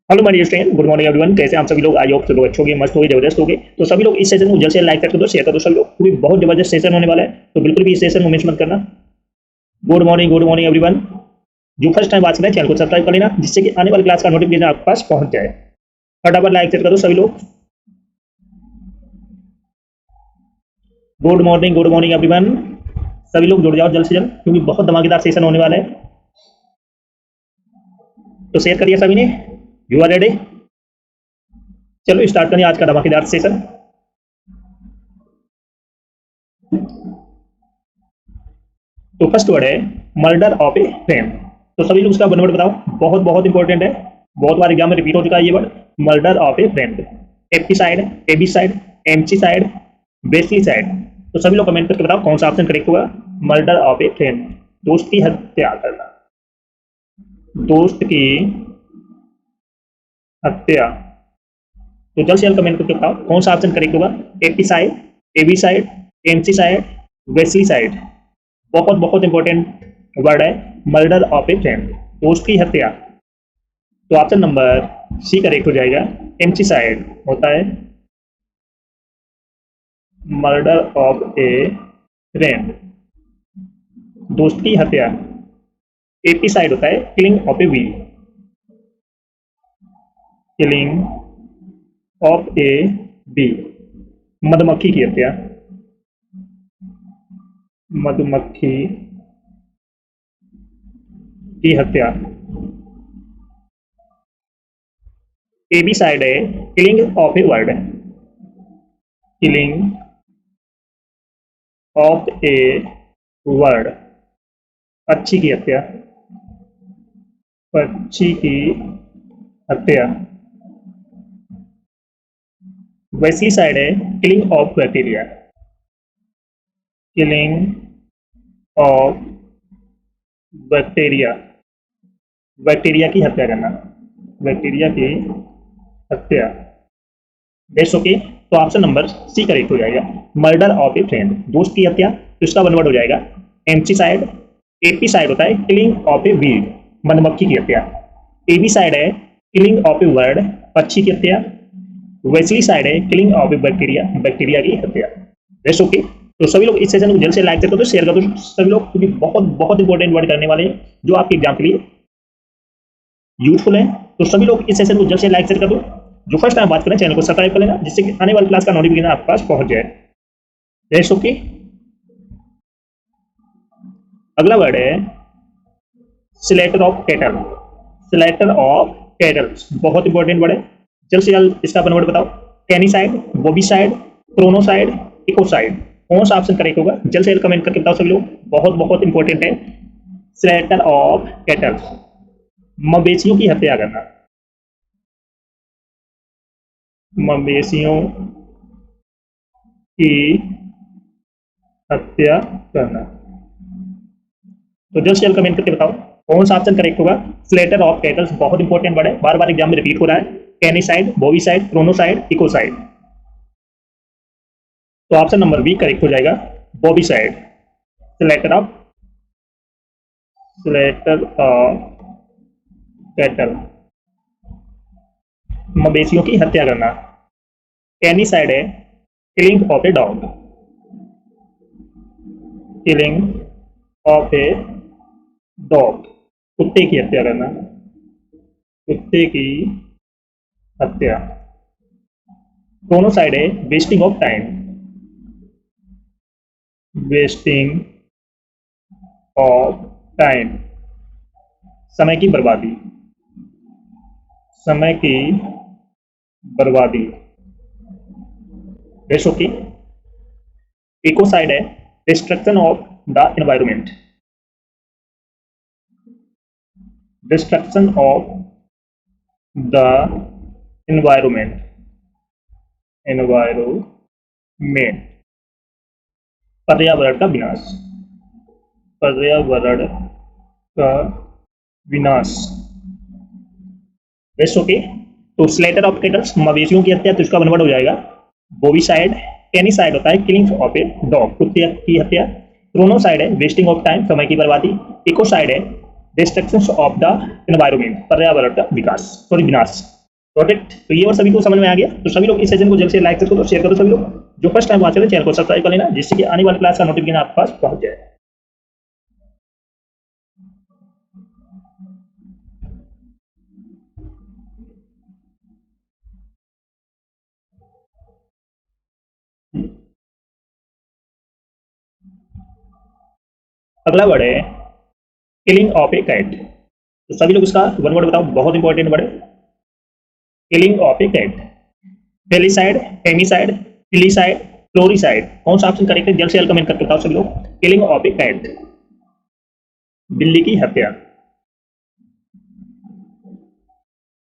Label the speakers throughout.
Speaker 1: Hello my dear student, good morning everyone. कैसे हैं आप सभी लोग? आई होप सब लोग अच्छे होंगे, मस्त होंगे, जबरदस्त होंगे। तो सभी लोग इस सेशन को जल्द से लाइक कर दो, शेयर कर दो सभी लोग, क्योंकि बहुत जबरदस्त सेशन होने वाला है। तो बिल्कुल भी इस सेशन को मिस मत करना। Good morning everyone. जो फर्स्ट टाइम बात कर रहे हैं चैनल को सब्सक्राइब कर लेना, जिससे कि आने वाली क्लास का नोटिफिकेशन आपके पास पहुंच जाए। फटाफट लाइक कर दो सभी लोग। Good morning everyone. सभी लोग जुड़ जाओ जल्द से जल्द, क्योंकि बहुत धमाकेदार सेशन होने वाला है। तो शेयर करिए सभी ने। You are ready? चलो स्टार्ट करिए आज का धमाकेदार सेशन। तो फर्स्ट वर्ड है मर्डर ऑफ ए फ्रेंड। तो सभी लोग उसका वन वर्ड बताओ, बहुत बहुत इंपॉर्टेंट है, बहुत बार एग्जाम में रिपीट हो चुका है ये word, murder of a friend. Epicide, abicide, amicicide, basicide. तो सभी लोग कमेंट करके बताओ कौन सा ऑप्शन करेक्ट होगा। मर्डर ऑफ ए फ्रेंड, दोस्त की हत्या करना, दोस्त की हत्या। तो जल्द से जल्द कमेंट करके बताओ कौन सा ऑप्शन करेक्ट होगा। एपिसाइड, एबिसाइड, एमसीसाइड, वेस्लीसाइड। बहुत बहुत इंपॉर्टेंट वर्ड है मर्डर ऑफ ए फ्रेंड, दोस्त की हत्या। तो ऑप्शन नंबर सी करेक्ट हो जाएगा। एमसीसाइड होता है मर्डर ऑफ ए फ्रेंड, दोस्त की हत्या। एपिसाइड होता है killing of a bee, killing of a bee, मधुमक्खी की हत्या, मधुमक्खी की हत्या। एबिसाइड है killing of a bird, killing of a bird, पक्षी की हत्या, पक्षी की हत्या। वेस्लीसाइड है killing of bacteria, killing of bacteria, bacteria की हत्या करना, बैक्टीरिया की हत्या। Best okay. तो ऑप्शन नंबर सी करेक्ट हो जाएगा, मर्डर ऑफ ए फ्रेंड, दोस्त की हत्या। तो इसका वन वर्ड हो जाएगा एम्पीसाइड। एपीसाइड होता है किलिंग ऑफ ए वीड, मधुमक्खी की हत्या। एबीसाइड है किलिंग ऑफ ए वर्ड, पक्षी की हत्या। वेस्लीसाइड है killing of a bacteria, bacteria की हत्या। Best okay. तो सभी लोग इस सेशन को जल्द से लाइक कर दो, शेयर कर दो सभी लोग, क्योंकि बहुत बहुत इंपॉर्टेंट वर्ड करने वाले हैं जो आपके एग्जाम के लिए यूजफुल है। तो सभी लोग इस सेशन को जल्द से लाइक शेयर कर दो। जो फर्स्ट टाइम बात करें चैनल को सब्सक्राइब कर लेना, जिससे कि आने वाली क्लास का नोटिफिकेशन आपके पास पहुंच जाए। Best okay. अगला वर्ड है Slater of cattle, Slater of cattle, बहुत इंपॉर्टेंट वर्ड है। जल्द से जल्द इसका वन वर्ड बताओ। कैनिसाइड, बोबिसाइड, क्रोनोसाइड, इकोसाइड। कौन सा ऑप्शन करेक्ट होगा? जल्द से जल्द कमेंट करके बताओ सभी लोग, बहुत बहुत इंपॉर्टेंट है। स्लेटर ऑफ कैटल, मवेशियों की हत्या करना, मवेशियों की हत्या करना। तो जल्द से जल्द कमेंट करके बताओ कौन सा ऑप्शन करेक्ट होगा। स्लेटर ऑफ कैटल्स, बहुत इंपॉर्टेंट वर्ड है, बार बार एग्जाम में रिपीट हो रहा है। कैनिसाइड, बोविसाइड, क्रोनोसाइड, इकोसाइड। तो ऑप्शन नंबर बी करेक्ट हो जाएगा, बोविसाइड। स्लेटर ऑफ कैटल, मवेशियों की हत्या करना। कैनिसाइड है killing of a dog, killing of a dog, कुत्ते की हत्या करना, कुत्ते की हत्या। क्रोनोसाइड है wasting of time, wasting of time, समय की बर्बादी, समय की बर्बादी। Best okay. इकोसाइड है destruction of the environment, destruction of the environment, environment, पर्यावरण का विनाश, पर्यावरण का विनाश। Best okay. तो स्लेटर ऑफ कैटल्स, मवेशियों की हत्या, तो इसका वन वर्ड हो जाएगा बोविसाइड। कैनिसाइड होता है किलिंग ऑफ ए डॉग, कुत्ते की हत्या। क्रोनोसाइड है वेस्टिंग ऑफ टाइम, समय की बर्बादी। इकोसाइड है डिस्ट्रक्शन ऑफ द एनवायरमेंट, पर्यावरण का विकास, सॉरी विनाश। Got it. तो ये और सभी को समझ में आ गया। तो सभी लोग इस सेशन को जल्द से लाइक करो, शेयर करो। सभी लोग जो फर्स्ट टाइम वॉच करें चैनल को सब्सक्राइब कर लेना, जिससे कि आने वाली क्लास का नोटिफिकेशन आपके पास पहुंच जाए। अगला वर्ड है किलिंग ऑफ ए कैट। तो सभी लोग इसका वन वर्ड बताओ, बहुत इंपॉर्टेंट वर्ड है। Killing of a cat. Felicide, femicide, filicide, floricide, कौन सा ऑप्शन करेक्ट है? जल्द से जल्द कमेंट करके बताओ सभी लोग। किलिंग ऑफ ए कैट, बिल्ली की हत्या।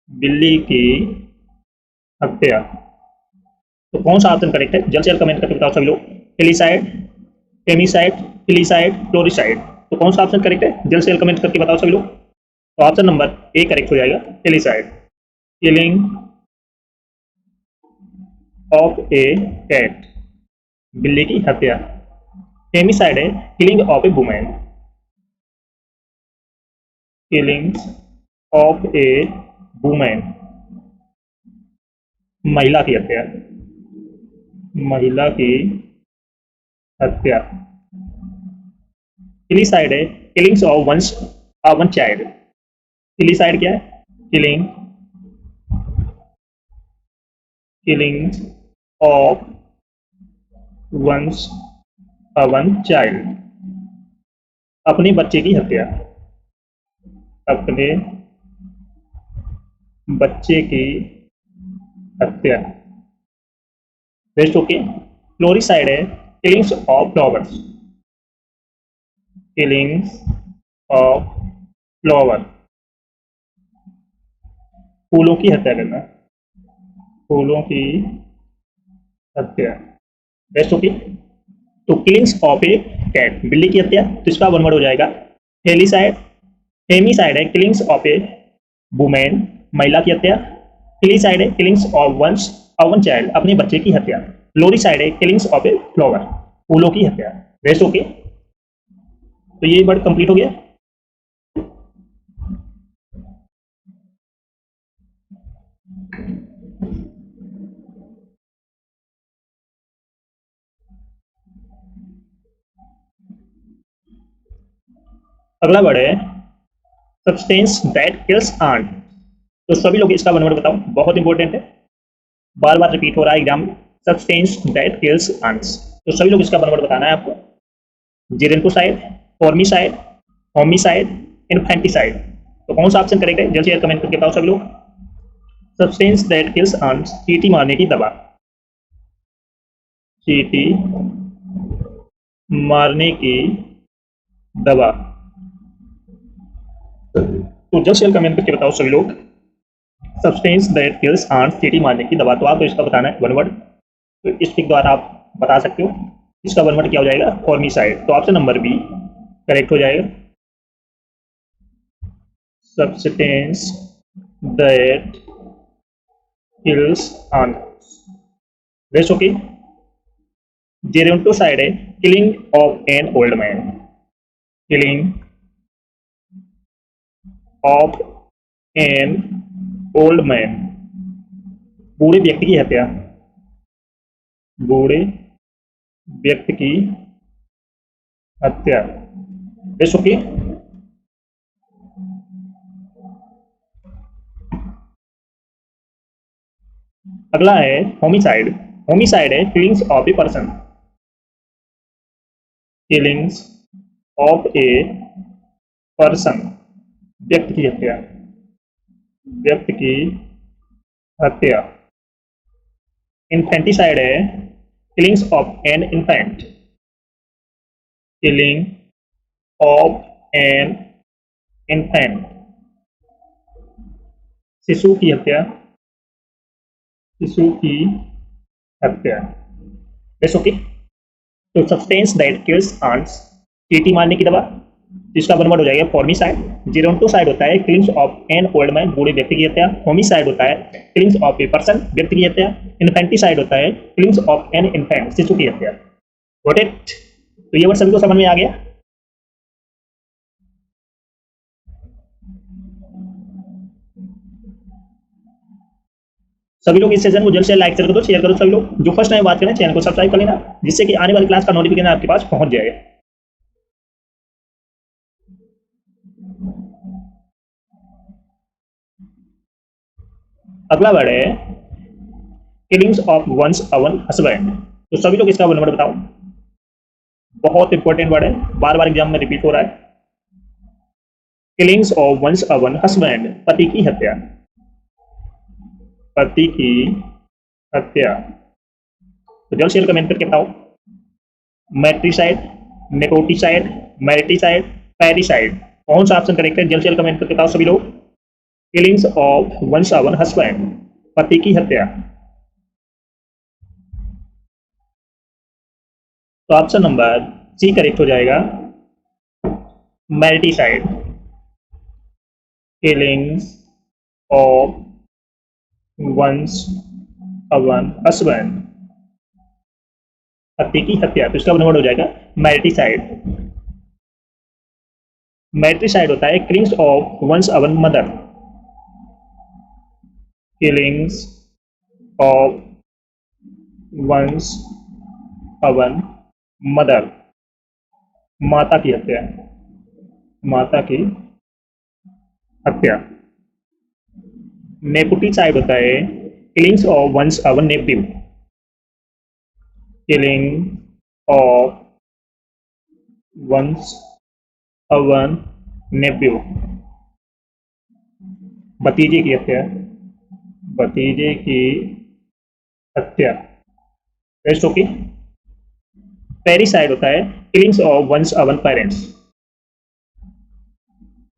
Speaker 1: बिल्ली की हत्या, तो कौन सा ऑप्शन करेक्ट है? जल्द से जल्द कमेंट करके बताओ सभी लोग। फेलिसाइड, फेमिसाइड, फिलिसाइड, फ्लोरिसाइड, तो कौन सा ऑप्शन करेक्ट है? जल्द से जल्द कमेंट करके बताओ सभी लोग। तो ऑप्शन नंबर ए करेक्ट हो जाएगा, फेलिसाइड। किलिंग ऑफ ए कैट, बिल्ली की हत्या। फेमिसाइड है killing of A women. Killing of A women, महिला की हत्या। महिला की हत्या। फिलिसाइड है किलिंग्स ऑफ वन चाइल्ड। फिलिसाइड क्या है? Killing killing of one child, अपने बच्चे की हत्या। अपने बच्चे की हत्या। Best okay. फ्लोरिसाइड है killings of flowers. Killings of flower, फूलों की हत्या करना। फूलों की हत्या। Best okay. तो किलिंग्स ऑफ ए कैट, बिल्ली की हत्या, तो इसका वन वर्ड हो जाएगा फेलिसाइड। फेमिसाइड है किलिंग्स ऑफ ए वुमेन, महिला की हत्या। फिलिसाइड है किलिंग्स ऑफ वन चाइल्ड, अपने बच्चे की हत्या। फ्लोरिसाइड है किलिंग्स ऑफ ए फ्लावर, फूलों की हत्या। Best okay. तो ये वर्ड कंप्लीट हो गया। अगला वर्ड है सब्सटेंस दैट किल्स आंट। तो सभी लोग इसका वन वर्ड बताओ, बहुत इंपॉर्टेंट है, बार बार रिपीट हो रहा है एग्जाम में। सब्सटेंस दैट किल्स आंट्स, तो सभी लोग इसका वन वर्ड बताना है आपको। जेरेंटोसाइड, फॉर्मिसाइड, होमिसाइड, इन्फेंटिसाइड, तो कौन सा ऑप्शन करेक्ट है? जल्द से जल्द कमेंट करके बताओ सभी लोग। सब्सटेंस दैट किल्स आंट्स, चींटी मारने की दवा। चींटी मारने की दवा, तो जल्द से जल्द कमेंट करके बताओ सभी लोग। सब्सटेंस दैट किल्स आंट्स, चींटी मारने की दवा, तो आपको इसका बताना है वन वर्ड। तो इस पिक द्वारा आप बता सकते हो इसका वन वर्ड क्या हो जाएगा? फॉर्मिसाइड। तो ऑप्शन नंबर बी करेक्ट हो जाएगा। Substance that kills ants. Best okay. Gerontocide है killing of an old man. Killing of an old man, बूढ़े व्यक्ति की हत्या। बूढ़े व्यक्ति की हत्या। Best okay. अगला है होमिसाइड। होमिसाइड है killings of a person. Killings of a person, व्यक्ति की हत्या। व्यक्ति की हत्या। इन्फेंटिसाइड है killings of an infant. Killing of an infant, शिशु की हत्या। शिशु की हत्या। Best okay. तो सब्सटेंस दैट किल्स आंट्स, चींटी मारने की दवा, इसका वन वर्ड हो जाएगा फॉर्मिसाइड। जेरोंटोसाइड होता है killings of an old man, बूढ़े व्यक्ति की हत्या। होमिसाइड होता है किलिंग्स ऑफ ए पर्सन, व्यक्ति की हत्या। इन्फेंटिसाइड होता है किलिंग्स ऑफ एन इन्फेंट, शिशु की हत्या। Got it. तो ये वर्ड सभी को समझ में आ गया। सभी लोग इस सेशन को जल्द से लाइक कर दो, शेयर करो। सभी लोग जो फर्स्ट टाइम बात करें चैनल को सब्सक्राइब कर लेना, जिससे कि आने वाली क्लास का नोटिफिकेशन आपके पास पहुंच जाएगा। अगला वर्ड है killings of one's own husband. तो सभी लोग इसका वन वर्ड बताओ। बहुत इंपॉर्टेंट वर्ड है, बार बार एग्जाम में रिपीट हो रहा है। Killings of one's own husband, पति की हत्या। पति की हत्या। तो जल्द शेयर कमेंट करके बताओ। मैट्रिसाइड, नेपोटिसाइड, मैरिटिसाइड, पैरिसाइड, कौन सा ऑप्शन करेक्ट है? जल्द शेयर कमेंट करके बताओ सभी लोग। Killings of one's own husband, पति की हत्या। तो ऑप्शन नंबर सी करेक्ट हो जाएगा, mariticide. Killings of one's own husband, पति की हत्या। तो इसका वर्ड हो जाएगा मैरिटिसाइड। मैट्रिसाइड होता है killings of one's own mother. Killings of one's own mother, माता की हत्या। माता की हत्या। नेपोटिसाइड होता है killings of one's own nephew. Killing of one's own nephew, भतीजे की हत्या। भतीजे की हत्या। Next okay. पैरिसाइड होता है killings of one's own parents.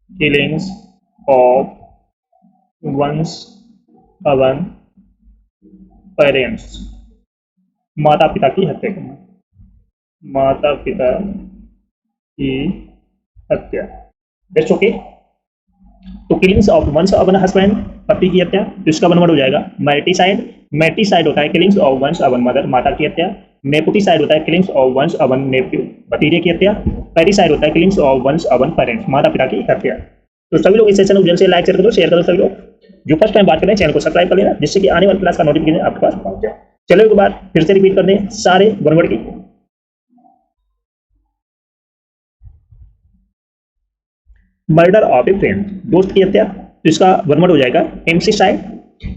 Speaker 1: Killings of one's own parents, माता पिता की हत्या करना। माता पिता की हत्या। Next okay. तो killings of one's own husband, पति की हत्या। तो इसका वन वर्ड हो जाएगा मैरिटिसाइड। मैट्रिसाइड होता है killings of one's own mother, माता की हत्या। नेपोटिसाइड होता है killings of one's own nephew, भतीजे की हत्या। पैरिसाइड होता है killings of one's own parents, माता पिता की हत्या। तो सभी लोग इस सेशन को जल्द से लाइक कर दो, शेयर करो। सभी लोग जो फर्स्ट टाइम बात करें चैनल को सब्सक्राइब कर लेना, जिससे कि आने वाली क्लास का नोटिफिकेशन आपके पास पहुंच जाए। चलो एक बार फिर से रिपीट कर दें सारे वन वर्ड की। मर्डर ऑफ ए फ्रेंड, दोस्त की हत्या। तो इसका वन वर्ड हो जाएगा एम्सिसाइड।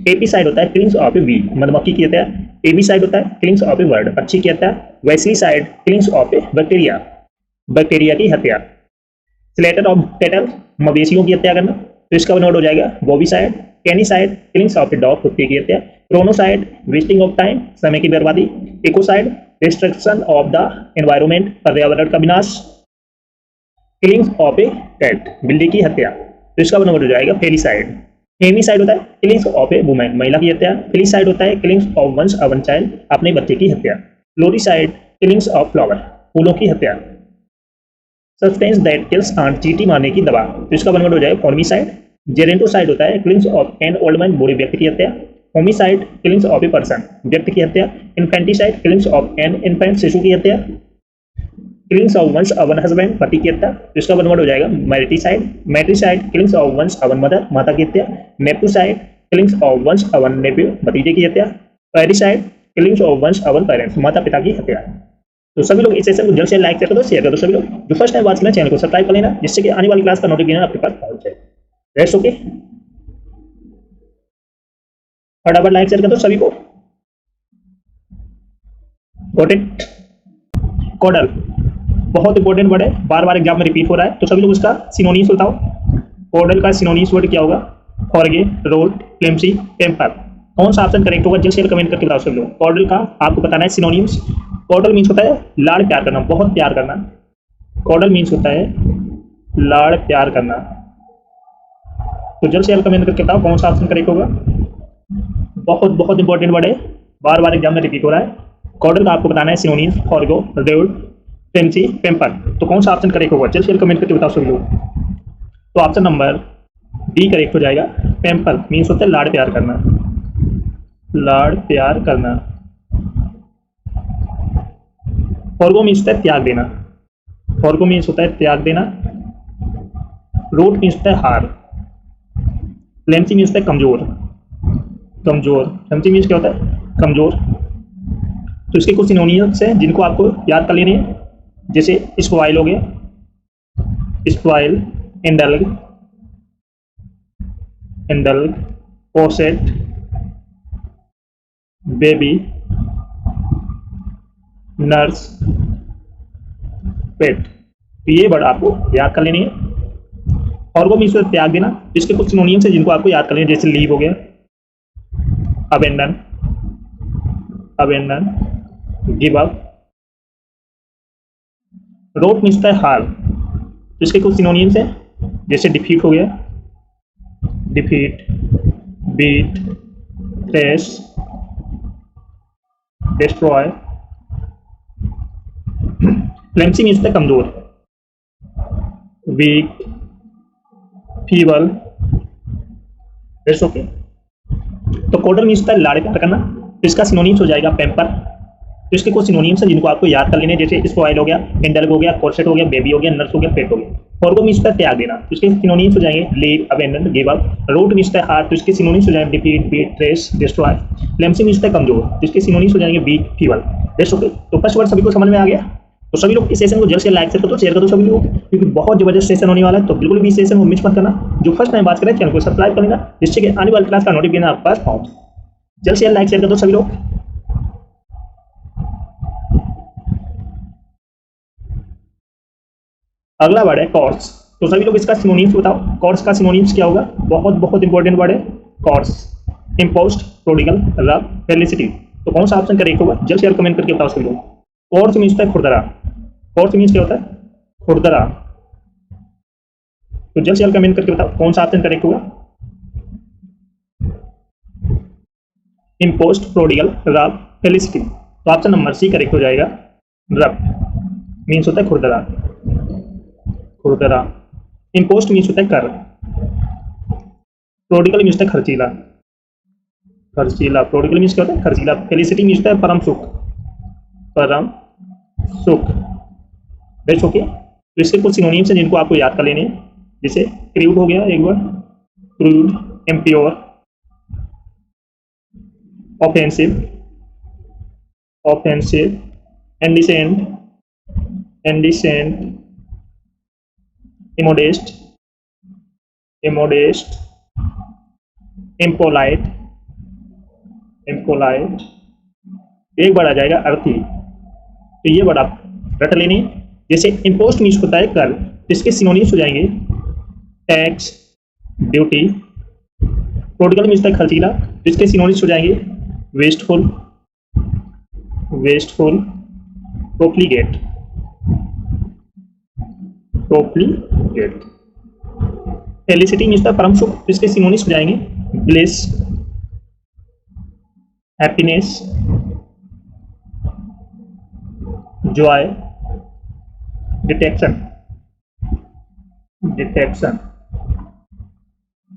Speaker 1: एपीसाइड होता है किलिंग्स ऑफ ए बी, मधुमक्खी की हत्या। एबीसाइड होता है किलिंग्स ऑफ ए बर्ड, पक्षी की हत्या। वेस्लीसाइड killings of a bacteria, bacteria की हत्या। स्लेटर ऑफ कैटल, मवेशियों की हत्या करना। तो इसका वन वर्ड हो जाएगा बॉबीसाइड। कैनिसाइड किलिंग्स ऑफ ए डॉग, कुत्ते की हत्या। क्रोनोसाइड वेस्टिंग ऑफ टाइम, समय की बर्बादी। Ecocide destruction of the environment, पर्यावरण का विनाश। किलिंग्स ऑफ ए कैट, बिल्ली की हत्या। तो इसका वन वर्ड हो जाएगा फेलिसाइड। फेमिसाइड होता है किलिंग्स ऑफ ए वुमेन, महिला की हत्या। फिलिसाइड होता है killings of one's own child, अपने बच्चे की हत्या। फ्लोरिसाइड किलिंग्स ऑफ फ्लावर, फूलों की हत्या। सब्सटेंस दैट किल्स आंट, चींटी मारने की दवा। तो इसका वन वर्ड हो जाएगा फॉर्मिसाइड। जेरेंटोसाइड होता है killings of an old man, बूढ़े व्यक्ति की हत्या। Homicide killings of a person, व्यक्ति की हत्या। Infanticide killings of an infant, शिशु की हत्या। Killings of one's own husband, पति की हत्या। तो इसका वन वर्ड हो जाएगा mariticide. Matricide killings of one's own mother, माता की हत्या। Nepoticide killings of one's own nephew, भतीजे की हत्या। Parricide killings of one's own parents, माता पिता की हत्या। तो सभी लोग इस सेशन को जल्द से लाइक कर दो, शेयर कर दो। सभी लोग जो फर्स्ट टाइम बात करें चैनल को सब्सक्राइब कर लेना, जिससे कि आने वाली क्लास का नोटिफिकेशन आपके पास पहुंच जाए। Rest okay. फटाफट लाइक शेयर कर दो सभी को। Got it. कॉडल बहुत इंपॉर्टेंट वर्ड है, बार बार एग्जाम में रिपीट हो रहा है। तो सभी लोग उसका सिनोनिम्स बताओ। कॉडल का सिनोनिम्स वर्ड क्या होगा? Forget, roll, clumsy, temper. कौन सा ऑप्शन करेक्ट होगा? जल्द से कमेंट करके बताओ सभी लोग। कॉडल का आपको बताना है सिनोनिम्स। कॉडल मीन्स होता है लाड़ प्यार करना, बहुत प्यार करना। कॉडल मीन्स होता है लाड़ प्यार करना। तो जल्द से कमेंट करके बताओ कौन सा ऑप्शन करेक्ट होगा। बहुत बहुत इंपॉर्टेंट वर्ड है, बार बार एग्जाम में रिपीट हो रहा है। कॉडल का आपको बताना है synonyms, forgo, role, clumsy, temper. तो कौन सा ऑप्शन करेक्ट होगा? जल्द से कमेंट करके बताओ सभी लोग। तो ऑप्शन नंबर डी करेक्ट हो जाएगा। टेम्पर मीन्स होता है लाड़ प्यार करना, लाड़ प्यार करना। फॉरगो मीन्स होता है त्याग देना, फॉरगो मीन्स होता है त्याग देना। रूट मीन्स होता है हार। क्लेमसी मीन्स होता है कमजोर। कमजोर, क्लमसी मीन्स क्या होता है? कमजोर। तो इसके कुछ सिनोनिम्स हैं जिनको आपको याद कर लेने हैं, जैसे स्पॉइल हो गया, स्पॉइल, इंडल्ग, इंडल्ग, पोसेट, बेबी, नर्स, पेट। तो ये वर्ड आपको याद कर लेनी है। और वो मीन्स त्याग देना। इसके कुछ सिनोनिम्स हैं जिनको आपको याद कर लेना, जैसे लीव हो गया, abandon, abandon, give up. Rout means है हार। तो इसके कुछ सिनोनिम्स हैं, जैसे डिफीट हो गया, defeat, beat, thrash, destroy. Flimsy means है कमजोर, वीक, फीबल। That's okay. तो कोडर मीन्स है लाड़ प्यार करना। तो इसका सिनोनिम्स हो जाएगा पैम्पर। तो इसके कुछ सिनोनिम्स हैं जिनको आपको याद कर लेने, जैसे स्पॉइल हो गया, इंडल्ग हो गया, कोर्सेट हो गया, बेबी हो गया, नर्स हो गया, पेट हो गया। फॉरगो मीन्स है त्याग देना। तो इसके सिनोनिम्स हो जाएंगे leave, abandon, give up. Rout means है हार्ट। तो इसके सिनोनिम्स हो जाएंगे defeat, beat, trace, destroy. Flimsy means है कमजोर। तो इसके सिनोनिम्स हो जाएंगे वीक, फीबल। That's okay. तो फर्स्ट वर्ड सभी को समझ में आ गया। तो सभी लोग इस सेशन को जल्द से लाइक कर दो, शेयर कर दो सभी लोग, क्योंकि बहुत जबरदस्त सेशन होने वाला है। तो बिल्कुल भी इस सेशन को मिस मत करना। जो फर्स्ट टाइम बात करें चैनल को सब्सक्राइब करना, जिससे कि आने वाली क्लास का नोटिफिकेशन आपके पास पहुंचे। जल्द से लाइक शेयर कर दो सभी लोग। अगला वर्ड है कॉर्स। तो सभी लोग इसका सिनोनिम्स बताओ, कॉर्स का सिनोनिम्स क्या होगा? बहुत बहुत इंपॉर्टेंट वर्ड है कॉर्स। इम्पोस्ट, प्रोडिगल, रब, फेलिसिटी। तो कौन सा ऑप्शन करेक्ट होगा? जल्द से जल्द कमेंट करके बताओ सभी लोग। कॉर्स मीन्स होता है खुरदरा। कॉर्स मीन्स क्या होता है? खुरदरा। तो जल्द से जल्द कमेंट करके बताओ कौन सा ऑप्शन करेक्ट होगा? इम्पोस्ट, प्रोडिगल, रब, फेलिसिटी। तो ऑप्शन नंबर सी करेक्ट हो जाएगा, रब। मीन्स होता है खुरदरा, खुरदरा। इम्पोस्ट मीन्स होता है कर। प्रोडिगल मीन्स होता है खर्चीला, खर्चीला। प्रोडिगल मीन्स क्या होता है? खर्चीला। फेलिसिटी मीन्स होता है परम सुख, परम सुख। Best okay. तो इसके कुछ सिनोनिम्स हैं जिनको आपको याद कर लेने हैं, जैसे क्रूड हो गया एक बार, crude, impure, offensive, offensive, indecent, indecent, immodest, immodest, impolite, impolite. एक बार आ जाएगा अर्थी। तो ये वर्ड आप रट लेने। जैसे इम्पोस्ट मीन्स होता है कर, तो इसके सिनोनिम्स हो जाएंगे टैक्स, ड्यूटी। प्रोडिगल मीन्स होता है खर्चीला, तो इसके सिनोनिम्स हो जाएंगे वेस्टफुल, वेस्टफुल, प्रोफ्लिगेट, प्रोफ्लिगेट। फेलिसिटी मीन्स होता है परम सुख, तो इसके सिनोनिम्स हो जाएंगे bliss, happiness, Joy, detection, detection.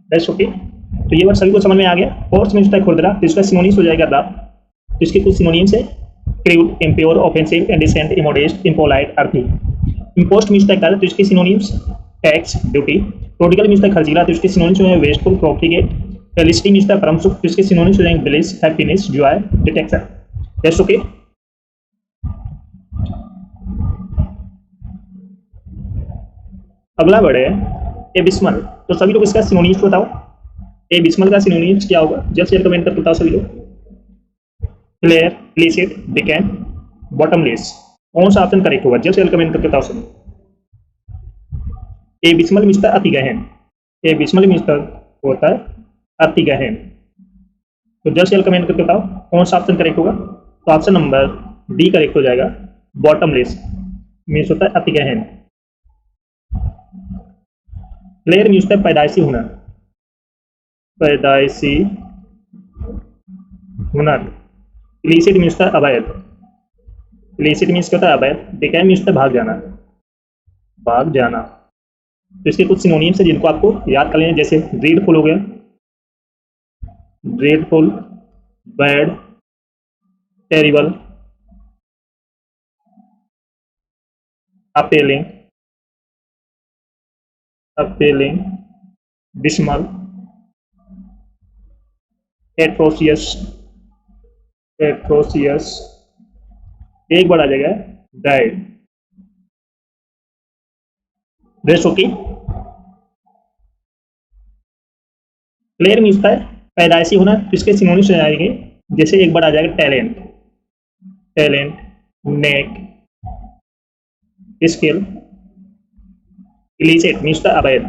Speaker 1: That's okay. तो ये वर्ड सभी को समझ में आ गया। फोर्स मीन्स होता है खुरदरा, तो इसका सिनोनिम्स हो जाएगा रब। तो इसके कुछ सिनोनिम्स है crude, impure, offensive, indecent, immodest, impolite, earthy. Impost means होता है कर, तो इसके synonyms tax, duty. Prodigal means होता है खर्चीला, तो इसके सिनोनिम्स हो जाएंगे वेस्टफुल, प्रोफ्लिगेट। फेलिसिटी मीन्स होता है परम सुख, तो इसके सिनोनिम्स हो जाएंगे bliss, happiness, Joy, detection. That's okay. अगला वर्ड है एबिस्मल। तो सभी लोग इसका सिनोनिम्स बताओ। एबिस्मल का सिनोनिम्स क्या होगा? जल्द से जल्द कमेंट करके बताओ सभी लोग। Clear, illicit, decamp, bottomless. कौन सा ऑप्शन करेक्ट होगा? जल्द से जल्द कमेंट करके बताओ सभी। एबिस्मल मीन्स होता है अति गहन। एबिस्मल मीन्स होता है अति गहन। तो जल्द से जल्द कमेंट करके बताओ कौन सा ऑप्शन करेक्ट होगा? तो ऑप्शन नंबर डी करेक्ट हो जाएगा, बॉटमलेस। मीन्स होता है अति गहन। क्लियर मीन्स होता है पैदाइशी हुनर, पैदाइशी हुनर। इलिसिट मीन्स होता है अवैध, इलिसिट मीन्स क्या होता है? अवैध। डिकैन मीन्स होता है भाग जाना, भाग जाना। तो इसके कुछ सिनोनिम्स हैं जिनको आपको याद कर लेना, जैसे ड्रीडफुल हो गया, dreadful, bad, terrible, appalling, appalling, dismal, atrocious, atrocious, एक बार आ जाएगा dire. Rest okay. Clear means है पैदाइशी होना, तो इसके सिनोनिम्स आ जाएंगे, जैसे एक बार आ जाएगा talent, talent, knack, skill, illicit means था अवैध,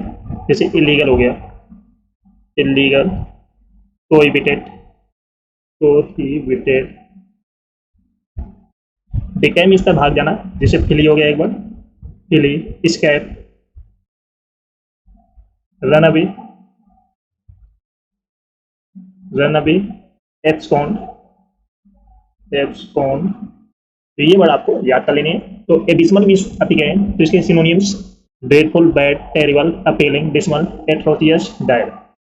Speaker 1: जैसे इलीगल हो गया, illegal, prohibited, prohibited, decamp means था भाग जाना, जैसे फिली हो गया एक बार, flee, escape, run away, run away, abscond, abscond, तो ये वर्ड आपको याद कर लेने हैं। तो एडिशनल मीन्स अपिगेन, तो इसके synonyms dreadful, bad, terrible, appalling, dismal, atrocious, dire.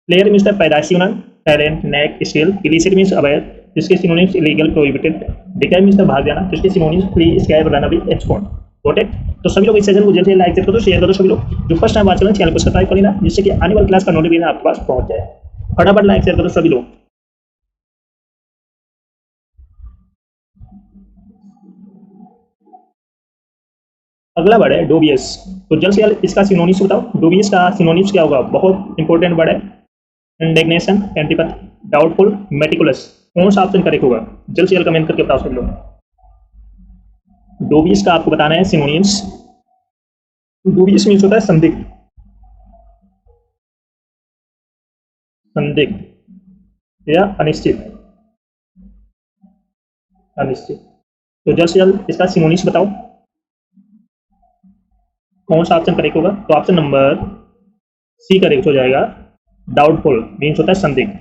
Speaker 1: Player means पैदाइशी होना, talent, knack, skill, illicit means अवैध, जिसके synonyms illegal, prohibited, decamp means भाग जाना, जिसके synonyms flee, escape, run away, abscond. Got it? तो सभी लोग इस सेशन को जल्द से लाइक कर दो, शेयर कर दो सभी लोग। जो फर्स्ट टाइम वाच कर रहे हैं चैनल को सब्सक्राइब कर लेना, जिससे कि आने वाली क्लास का नोटिफिकेशन आपके पास पहुंच जाए। फटाफट लाइक शेयर कर दो सभी लोग। अगला वर्ड है डोबियस। तो जल्द से जल्द इसका सिनोनिम्स बताओ। डोबियस का सिनोनिम्स क्या होगा? बहुत इंपॉर्टेंट वर्ड है। Indignation, antipathy, doubtful, meticulous. कौन सा ऑप्शन करेक्ट होगा? जल्द से जल्द कमेंट करके बताओ सब लोग। डोबियस का आपको बताना है सिनोनिम्स। डोबियस मीन्स होता है संदिग्ध, संदिग्ध या अनिश्चित, अनिश्चित। तो जल्द से जल्द इसका सिनोनिम्स बताओ, कौन सा ऑप्शन करेक्ट होगा? तो ऑप्शन नंबर सी करेक्ट हो जाएगा। डाउटफुल मीन्स होता है संदिग्ध,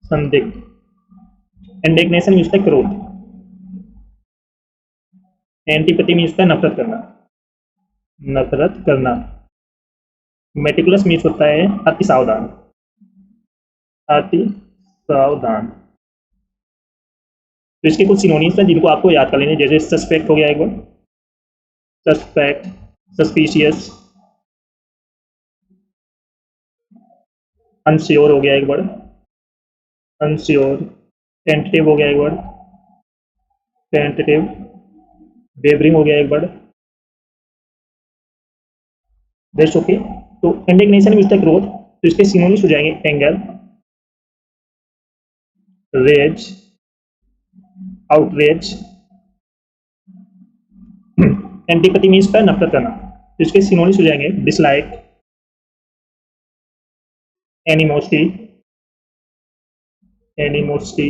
Speaker 1: संदिग्ध। इंडिग्नेशन मीन्स होता है क्रोध, एंटीपैथी मीन्स होता है नफरत करना, नफरत करना। मेटिकुलस मीन्स होता है अति सावधान, अति सावधान। तो इसके कुछ सिनोनिम्स हैं जिनको आपको याद कर लेने, जैसे सस्पेक्ट हो गया एक बार, सस्पेक्ट, सस्पिशियस, अनश्योर हो गया एक बार, अनश्योर, टेंटेटिव हो गया एक बार, टेंटेटिव, वेवरिंग हो गया एक बार। Best okay. तो इंडिग्नेशन मीन्स द क्रोध, तो इसके सिनोनिम्स हो जाएंगे anger, rage, outrage. Antipathy means का नफरत करना, तो इसके सिनोनिम्स हो जाएंगे dislike, animosity, animosity,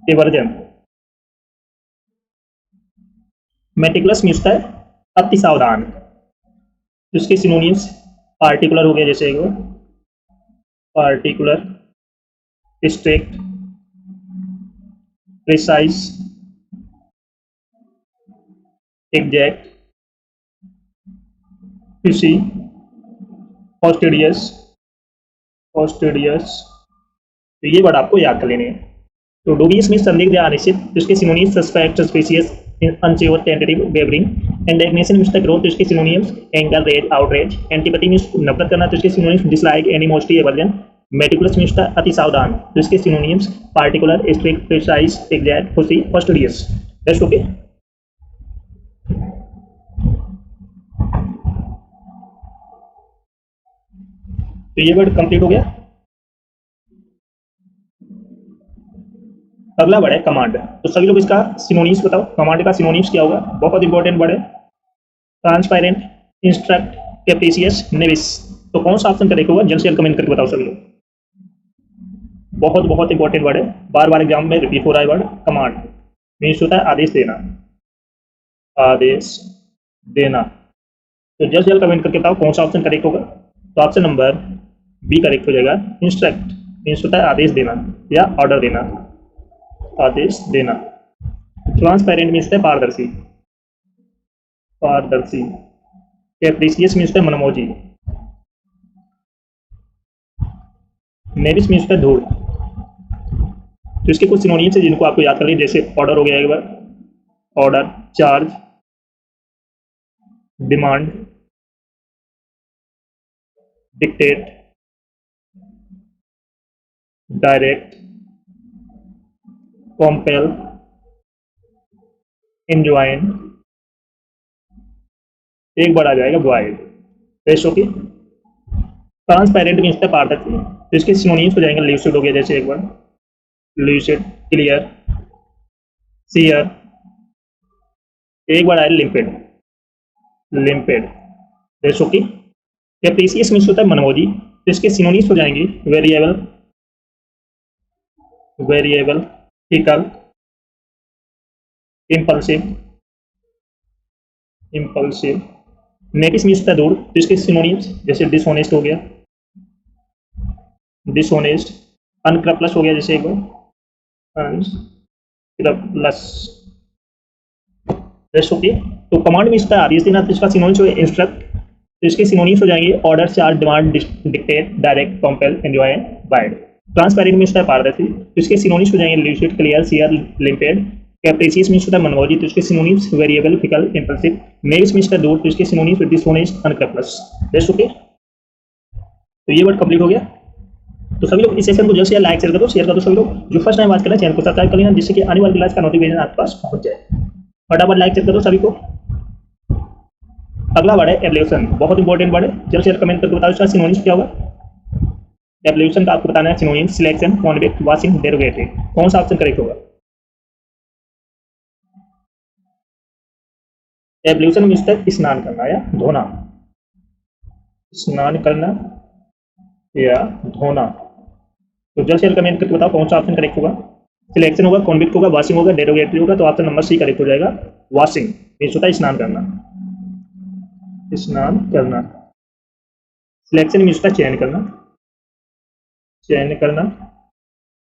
Speaker 1: aversion. Meticulous means है अति सावधान, तो इसके सिनोनिम्स पार्टिकुलर हो गया, जैसे एक particular, strict, precise, exact, fussy, fastidious, fastidious. तो ये वर्ड आपको याद कर लेने हैं। तो डोबियस मीन्स संदिग्ध या अनिश्चित, तो इसके synonyms suspect, suspicious, unsure, tentative, wavering. Indignation means the क्रोध, तो इसके synonyms anger, rage, outrage. Antipathy means नफरत करना, तो इसके synonyms dislike, animosity, aversion. Meticulous means था अति सावधान, तो इसके synonyms particular, strict, precise, exact, fussy, fastidious. That's okay. तो ये वर्ड कंप्लीट हो गया। अगला वर्ड है कमांड। तो सभी लोग इसका सिनोनिम्स बताओ, कमांड का सिनोनिम्स क्या होगा? बहुत इंपॉर्टेंट वर्ड है। Transparent, instruct, capricious, knavish. तो कौन सा ऑप्शन करेक्ट होगा? जल्द से जल्द कमेंट करके बताओ सभी लोग। बहुत बहुत इंपॉर्टेंट वर्ड है, बार बार एग्जाम में रिपीट हो रहा है वर्ड। कमांड मीन्स होता है आदेश देना, आदेश देना। तो जल्द से जल्द कमेंट करके बताओ कौन सा ऑप्शन करेक्ट होगा। तो ऑप्शन नंबर बी करेक्ट हो जाएगा। इंस्ट्रक्ट मीन्स होता है आदेश देना या ऑर्डर देना, आदेश देना। ट्रांसपेरेंट मीन्स है पारदर्शी, पारदर्शी। कैप्रिशियस मीन्स है मनमोजी। नेविस मीन्स है धूल। तो इसके कुछ सिनोनिम्स है जिनको आपको याद कर लीजिए, जैसे ऑर्डर हो गया एक बार, order, charge, demand, dictate, direct, compel, enjoin, एक बार आ जाएगा वाइड। रेशो की ट्रांसपेरेंट मीन्स था पारदर्शी, तो इसके सिनोनिम्स हो जाएंगे ल्यूसिड हो गया, जैसे एक बार ल्यूसिड, क्लियर, सियर, एक बार आया लिम्पिड, लिम्पिड। रेशो की कैप्रिसियस मीन्स होता है मनमोजी, तो इसके सिनोनिम्स हो जाएंगे variable, variable, fickle, impulsive, impulsive. नेटिस मीन्स होता है दूर, तो इसके सिनोनिम्स जैसे डिसऑनेस्ट हो गया, डिसऑनेस्ट, अनक्रप्लस हो गया, जैसे एक बार अनक्रप्लस। रेस्ट होती है, तो कमांड में इसका आदेश देना, तो इसका सिनोनिम्स हो इंस्ट्रक्ट, तो इसके सिनोनिम्स हो जाएंगे order, charge, demand, dictate, direct, compel, enjoy, bid. Transparent means होता है पारदर्शी, तो इसके सिनोनिम्स हो जाएंगे lucid, clear, sheer, limpid. Capricious means होता है मनमोजी, तो इसके synonyms variable, fickle, impulsive. Knavish means होता है दूर, तो इसके synonyms dishonest, unscrupulous. Rest okay, तो ये वर्ड कंप्लीट हो गया। तो सभी लोग इस सेशन को जल्द से जल्द लाइक शेयर कर दो सभी लोग। जो फर्स्ट टाइम बात कर रहे हैं चैनल को सब्सक्राइब कर लेना, जिससे कि आने वाली क्लास का नोटिफिकेशन आपके पास पहुंच जाए। फटाफट लाइक शेयर कर दो सभी को। अगला वर्ड है एवोल्यूशन, बहुत इंपॉर्टेंट वर्ड है, जल्द से जल्द कमेंट करके बताओ इसका सिनोनिम्स क्या होगा। एवोल्यूशन का आपको बताना है synonyms, selection, convict, washing, derivative. कौन सा ऑप्शन करेक्ट होगा। एवोल्यूशन मीन्स स्नान करना या धोना, स्नान करना या धोना। तो जल्द से जल्द कमेंट करके बताओ कौन सा ऑप्शन करेक्ट होगा। सिलेक्शन होगा, कॉन्वेक्ट होगा, वाशिंग होगा, डेरिवेटिव होगा, तो ऑप्शन नंबर सी करेक्ट हो जाएगा। वाशिंग मीन्स होता है स्नान करना, स्नान करना। सिलेक्शन मीन्स होता है चयन करना, चयन करना।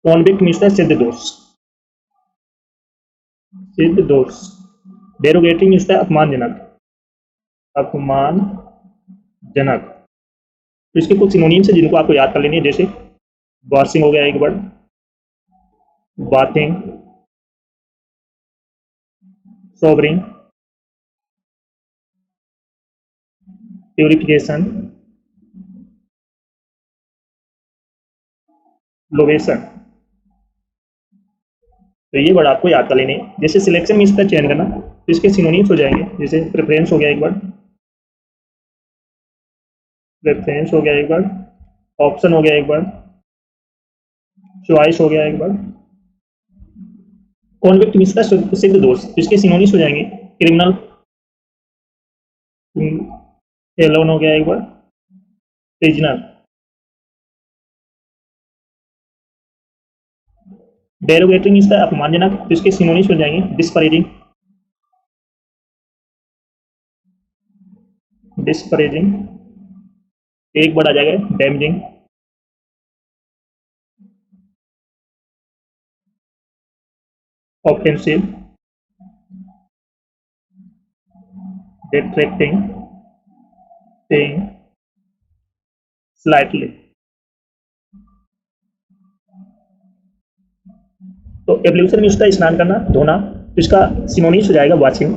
Speaker 1: कॉन्वेक्ट मीन्स होता है सिद्ध दोष, सिद्ध दोष। डेरोगेटिव मीन्स होता है अपमानजनक, अपमानजनक। तो इसके कुछ सिनोनिम्स है जिनको आपको याद कर लेनी है, जैसे वॉशिंग हो गया एक वर्ड, बाथिंग, सोबरिंग, प्यूरिफिकेशन, लोवेशन। तो ये वर्ड आपको याद कर लेने। जैसे सिलेक्शन मीन्स होता है चयन करना, तो इसके सिनोनिम्स हो जाएंगे, जैसे प्रेफरेंस हो गया एक वर्ड, प्रेफरेंस हो गया एक वर्ड, ऑप्शन हो गया एक वर्ड, चॉइस हो गया एक वर्ड। कॉन्विक्ट मीन्स का सिद्ध दोष, इसके सिनोनिम्स हो जाएंगे क्रिमिनल, एलोन हो गया एक वर्ड, प्रिजनर। डेरोगेटरी मीन्स का अपमानजनक, तो इसके सिनोनिम्स हो जाएंगे डिस्परेजिंग, डिस्परेजिंग, एक वर्ड आ जाएगा damaging, offensive, detracting, paying, slighting. तो एवोल्यूशन मीन्स का स्नान करना, धोना, तो इसका सिनोनिम्स हो जाएगा washing,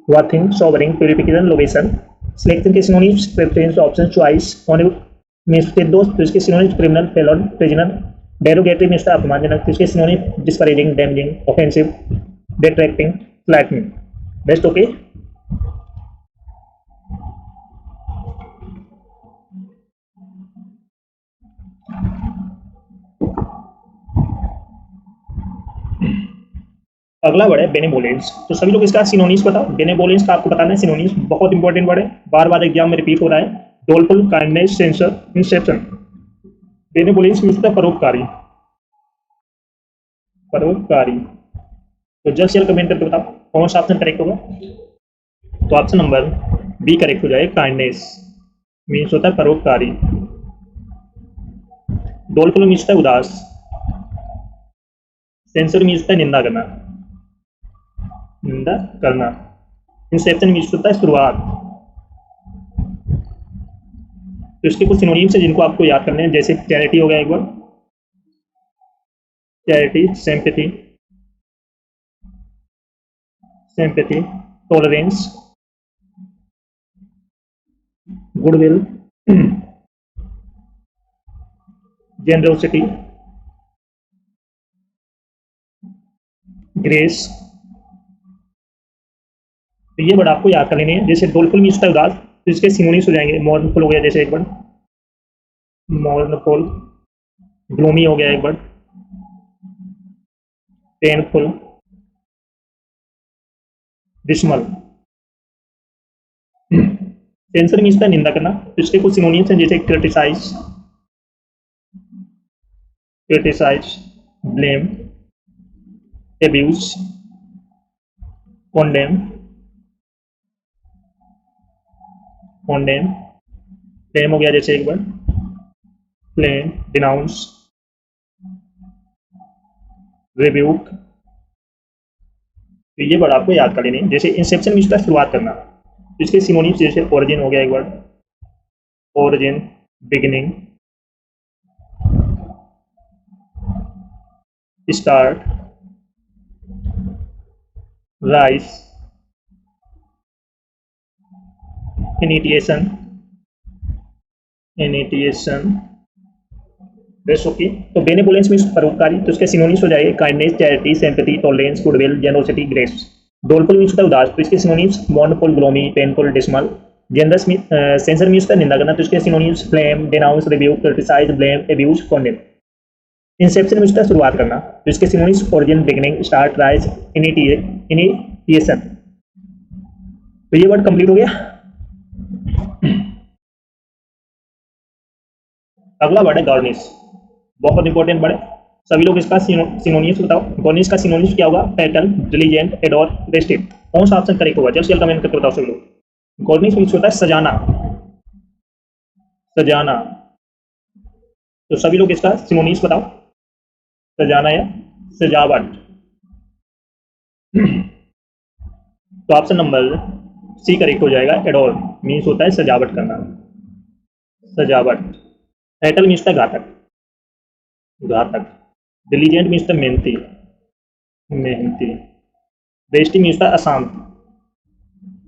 Speaker 1: bathing, sobering, purification, lavation. Selection के synonyms preference, option, choice. Convict means निर्दोष, तो इसके synonyms criminal, felon, prisoner. Derogatory means का अपमानजनक, तो इसके synonyms disparaging, damaging, offensive, detracting, flattening. Best okay. अगला वर्ड है बेनेवोलेंस, तो सभी लोग इसका सिनोनिम्स बताओ। बेनेवोलेंस का आपको बताना है सिनोनिम्स, बहुत इंपॉर्टेंट वर्ड है, बार बार एग्जाम में रिपीट हो रहा है। Doleful, kindness, censure, inception. Benevolence means होता है परोपकारी, परोपकारी। तो जल्द से जल्द कमेंट करके बताओ कौन सा ऑप्शन करेक्ट होगा। तो ऑप्शन नंबर बी करेक्ट हो जाएगा, काइंडनेस मीन्स होता है परोपकारी। डोलफुल मीन्स होता है उदास, सेंसर मीन्स होता है निंदा करना, निंदा करना। इंसेप्शन मीन्स होता है शुरुआत। तो इसके कुछ सिनोनिम्स है जिनको आपको याद करने हैं, जैसे चैरिटी हो गया एक बार, charity, sympathy, sympathy, tolerance, goodwill, generosity, grace. तो ये वर्ड आपको याद कर लेने हैं। जैसे डोलफुल मीन्स होता है उदास, तो इसके सिनोनिम्स हो जाएंगे मोर्नफुल हो गया जैसे एक वर्ड, मोर्नफुल। ग्लोमी हो गया एक word, painful, dismal. Sensor means होता है निंदा करना, तो इसके कुछ सिनोनिम्स हैं जैसे criticise, criticise, blame, abuse, condemn, condemn. Flame हो गया जैसे एक वर्ड, फ्लेम, डिनाउंस, रिब्यूक। तो ये वर्ड आपको याद कर लेने हैं। जैसे इंसेप्शन मीन्स होता है शुरुआत करना, तो इसके सिनोनिम्स जैसे ओरिजिन हो गया एक word, origin, beginning, start, rise, initiation, initiation. Best okay. तो बेनेवोलेंस मीन्स परोपकारी, तो इसके सिनोनिम्स हो जाएंगे kindness, charity, sympathy, tolerance, goodwill, generosity, grace. Doleful means होता है उदास, तो इसके synonyms mournful, gloomy, painful, dismal. Generous censure means होता है निंदा करना, तो इसके synonyms flame, denounce, rebuke, criticise, blame, abuse, condemn. Inception means होता है शुरुआत करना, तो इसके synonyms origin, beginning, start, rise, initiation. तो ये वर्ड कंप्लीट हो गया। अगला वर्ड है गार्निश, बहुत इंपॉर्टेंट वर्ड है। सभी लोग इसका सिनोनिम्स बताओ। गार्निश का सिनोनिम्स क्या होगा? Petal, diligent, adore, restive. कौन सा ऑप्शन करेक्ट होगा? जल्द से जल्द कमेंट करके बताओ सभी लोग। गार्निश मीन्स होता है सजाना, सजाना। तो सभी लोग इसका सिनोनिम्स बताओ, सजाना या सजावट। तो ऑप्शन नंबर सी करेक्ट हो जाएगा, एडोर मीन्स होता है सजावट करना, सजावट। पेटल मीन्स होता है घातक, घातक। डिलीजेंट मीन्स होता है मेहनती, मेहनती। रेस्टी मीन्स होता है अशांत,